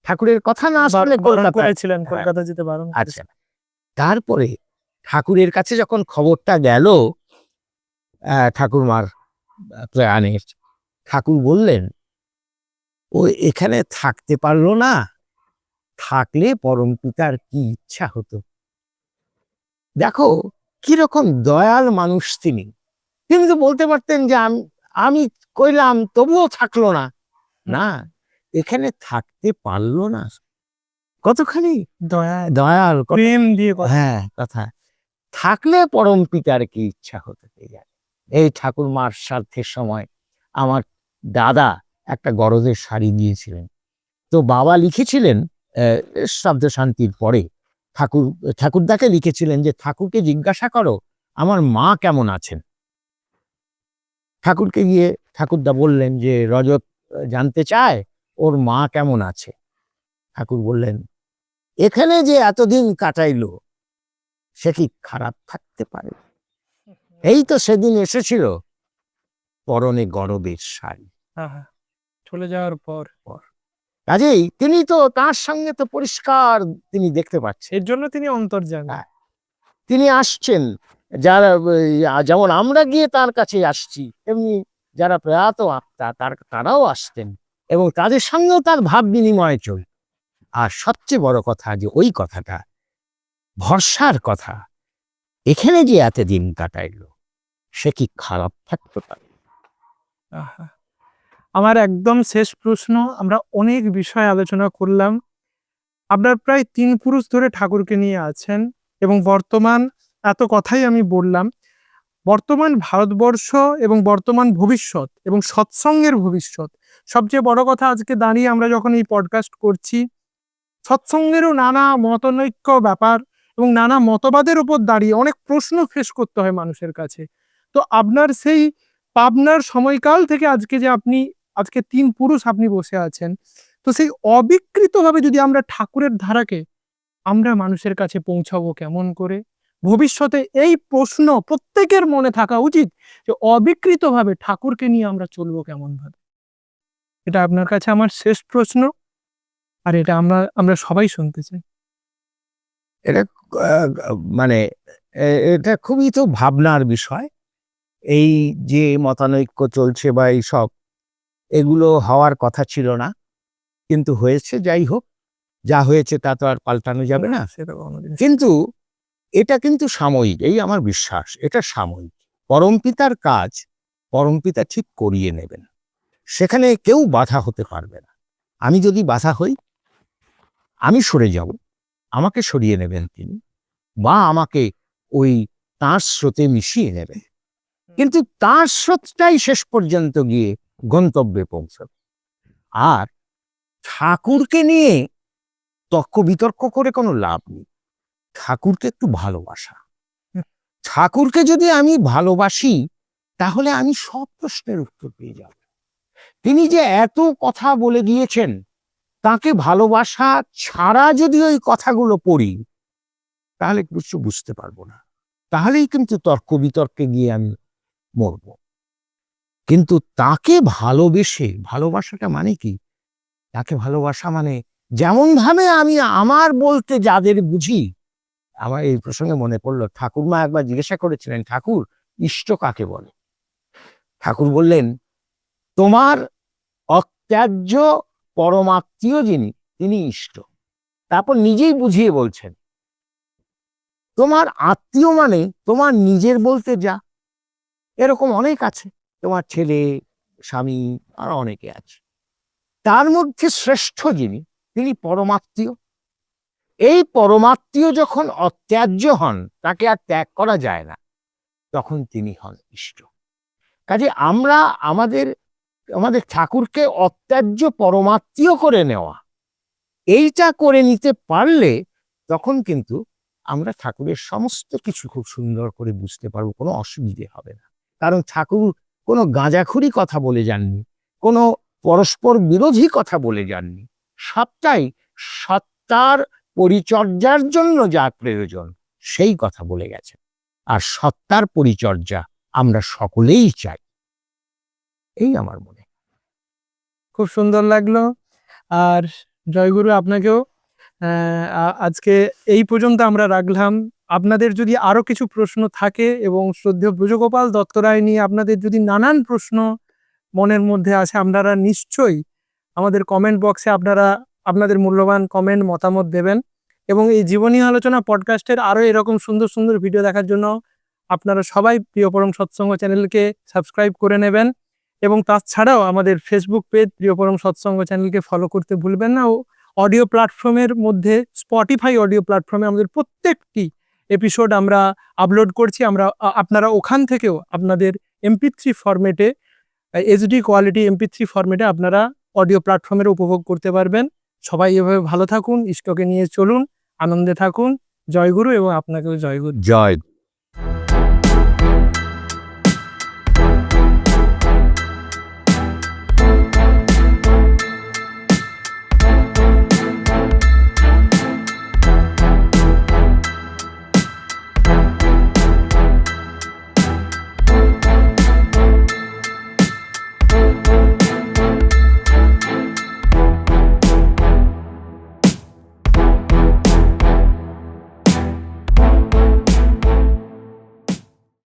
ঠাকুরের কথা না শুনলে কলকাতায় ছিলেন, কলকাতা যেতে বারণ করেছিলেন। আচ্ছা, তারপরে ঠাকুরের কাছে যখন খবরটা গেল ঠাকুরমার প্রয়াণের, ঠাকুর বললেন ও এখানে থাকতে পারলো না, থাকলে পরম পিতার কি ইচ্ছা হতো। দেখো কিরকম দয়াল মানুষ তিনি। তিনি তো বলতে পারতেন যে আমি কইলাম তবুও থাকলো না, না এখানে থাকতে পারলো না। কতখানি দয়াল, প্রেম দিয়ে কথা। হ্যাঁ কথা, থাকলে পরম পিতার কি ইচ্ছা হতে যায়। এই ঠাকুরমার শ্রাদ্ধের সময় আমার দাদা একটা গরজের শাড়ি দিয়েছিলেন। তো বাবা লিখেছিলেন শ্রাদ্ধ শান্তির পরে ঠাকুরদাকে লিখেছিলেন যে ঠাকুরকে জিজ্ঞাসা করো আমার মা কেমন আছেন। ঠাকুরকে গিয়ে ঠাকুরদা বললেন যে রজত জানতে চায় ওর মা কেমন আছে। ঠাকুর বললেন এখানে যে এতদিন কাটাইলো সে কি খারাপ থাকতে পারে। এই তো সেদিন এসেছিল পরনে গরবের শাড়ি। চলে যাওয়ার পর কাজেই তিনি তো তার সঙ্গে তো পরিষ্কার তিনি দেখতে পাচ্ছেন, এর জন্য তিনি অন্তর্যামী। তিনি আসছেন। যারা যেমন আমরা গিয়ে তার কাছে আসছি, তেমনি যারা প্রয়াত আত্মা তারাও আসতেন এবং তাদের সঙ্গেও তার ভাব বিনিময় চল। আর সবচেয়ে বড় কথা যে ওই কথাটা ভরসার কথা, এখানে যে এতদিন কাটাইলো সে কি খারাপ থাকতে পারে। আমার একদম শেষ প্রশ্ন, আমরা অনেক বিষয় আলোচনা করলাম। আপনার প্রায় 3 পুরুষ ধরে ঠাকুরকে নিয়ে আছেন এবং বর্তমান এত কথাই আমি বললাম। বর্তমান ভারতবর্ষ এবং বর্তমান ভবিষ্যৎ এবং সৎসঙ্গের ভবিষ্যৎ, সবচেয়ে বড় কথা আজকে দাঁড়িয়ে আমরা যখন এই পডকাস্ট করছি, সৎসঙ্গেরও নানা মতনৈক্য ব্যাপার এবং নানা মতবাদের উপর দাঁড়িয়ে অনেক প্রশ্ন ফেস করতে হয় মানুষের কাছে। তো আপনার সেই পাবনার সময়কাল থেকে আজকে যে আপনি আজকে 3 পুরুষ আপনি বসে আছেন, তো সেই অবিকৃতভাবে যদি আমরা ঠাকুরের ধারাকে আমরা মানুষের কাছে পৌঁছাবো কেমন করে? ভবিষ্যতে এই প্রশ্ন প্রত্যেকের মনে থাকা উচিত যে অবিকৃতভাবে ঠাকুরকে নিয়ে আমরা চলবো কেমন ভাবে। এটা আপনার কাছে আমার শেষ প্রশ্ন, আর এটা আমরা সবাই শুনতে চাই। এটা মানে এটা খুবই তো ভাবনার বিষয়। এই যে মতানৈক্য চলছে বা এইসব, এগুলো হওয়ার কথা ছিল না, কিন্তু হয়েছে। যাই হোক, যা হয়েছে তা তো আর পাল্টানো যাবে না। সেটা কোনোদিন কিন্তু এটা কিন্তু সাময়িক, এই আমার বিশ্বাস, এটা সাময়িক। পরমপিতার কাজ পরমপিতা ঠিক করিয়ে নেবেন, সেখানে কেউ বাধা হতে পারবে না। আমি যদি বাধা হই, আমি সরে যাব, আমাকে সরিয়ে নেবেন তিনি, বা আমাকে ওই তাঁর স্রোতে মিশিয়ে নেবে, কিন্তু তাঁর স্রোতটাই শেষ পর্যন্ত গিয়ে গন্তব্যে পৌঁছবে। আর ঠাকুরকে নিয়ে তর্ক বিতর্ক করে কোনো লাভ নেই। ঠাকুরকে একটু ভালোবাসা, ঠাকুরকে যদি আমি ভালোবাসি তাহলে আমি সব প্রশ্নের উত্তর পেয়ে যাব। তিনি যে এত কথা বলে গিয়েছেন, তাকে ভালোবাসা ছাড়া যদি ওই কথাগুলো পড়ি তাহলে কিছু বুঝতে পারবো না, তাহলেই কিন্তু তর্ক বিতর্কে গিয়ে আমি মরব। কিন্তু তাকে ভালোবেসে, ভালোবাসাটা মানে কি? তাকে ভালোবাসা মানে যেমন ভাবে আমি আমার বলতে যাদের বুঝি। আমার এই প্রসঙ্গে মনে পড়লো, ঠাকুরমা একবার জিজ্ঞাসা করেছিলেন, ঠাকুর ইষ্ট কাকে বলে? ঠাকুর বললেন, তোমার অত্যাজ্য পরমাত্মীয় যিনি, তিনি ইষ্ট। তারপর নিজেই বুঝিয়ে বলছেন, তোমার আত্মীয় মানে তোমার নিজের বলতে যা, এরকম অনেক আছে, তোমার ছেলে, স্বামী, আর অনেকে আছে। তার মধ্যে শ্রেষ্ঠ যিনি, তিনি পরমাত্মীয়। এই পরমাত্মীয় যখন অত্যাজ্য হন, তাকে আর ত্যাগ করা যায় না, তখন তিনি হন ইষ্ট। কাজে আমরা আমাদের আমাদের ঠাকুরকে অত্যাজ্য পরমাত্মীয় করে নেওয়া, এইটা করে নিতে পারলে তখন কিন্তু আমরা ঠাকুরের সমস্ত কিছু খুব সুন্দর করে বুঝতে পারবো, কোনো অসুবিধে হবে না। কারণ ঠাকুর কোনো গাঁজাখুরি কথা বলে যাননি, কোনো পরস্পর বিরোধী কথা বলে যাননি, সবটাই সত্তার পরিচর্যার জন্য যা প্রয়োজন সেই কথা বলে গেছে। আর সত্তার পরিচর্যা আমরা সকলেই চাই, এই আমার মনে। খুব সুন্দর লাগলো। আর জয়গুরু আপনাকেও আজকে এই পর্যন্ত আমরা রাখলাম। আপনাদের যদি আরো কিছু প্রশ্ন থাকে এবং শ্রদ্ধেয় ব্রজগোপাল দত্ত রায় নিয়ে আপনাদের যদি নানান প্রশ্ন মনের মধ্যে আছে, আপনারা নিশ্চয়ই আমাদের কমেন্ট বক্সে আপনাদের মূল্যবান কমেন্ট মতামত দেবেন। এবং এই জীবনী আলোচনা পডকাস্টের আরো এরকম সুন্দর সুন্দর ভিডিও দেখার জন্য আপনারা সবাই প্রিয় পরম সৎসঙ্গ চ্যানেলকে সাবস্ক্রাইব করে নেবেন। এবং তাছাড়াও আমাদের ফেসবুক পেজ প্রিয় পরম সৎসঙ্গ চ্যানেলকে ফলো করতে ভুলবেন না। ও অডিও প্ল্যাটফর্মের মধ্যে স্পটিফাই অডিও প্ল্যাটফর্মে আমাদের প্রত্যেকটি এপিসোড আমরা আপলোড করছি। আপনারা ওখান থেকেও আপনাদের MP3 ফরম্যাটে, HD কোয়ালিটি MP3 ফরম্যাটে আপনারা অডিও প্ল্যাটফর্মের উপভোগ করতে পারবেন। সবাই এভাবে ভালো থাকুন, ইষ্টকে নিয়ে চলুন, আনন্দে থাকুন। জয়গুরু এবং আপনাকেও জয়গুরু। জয়।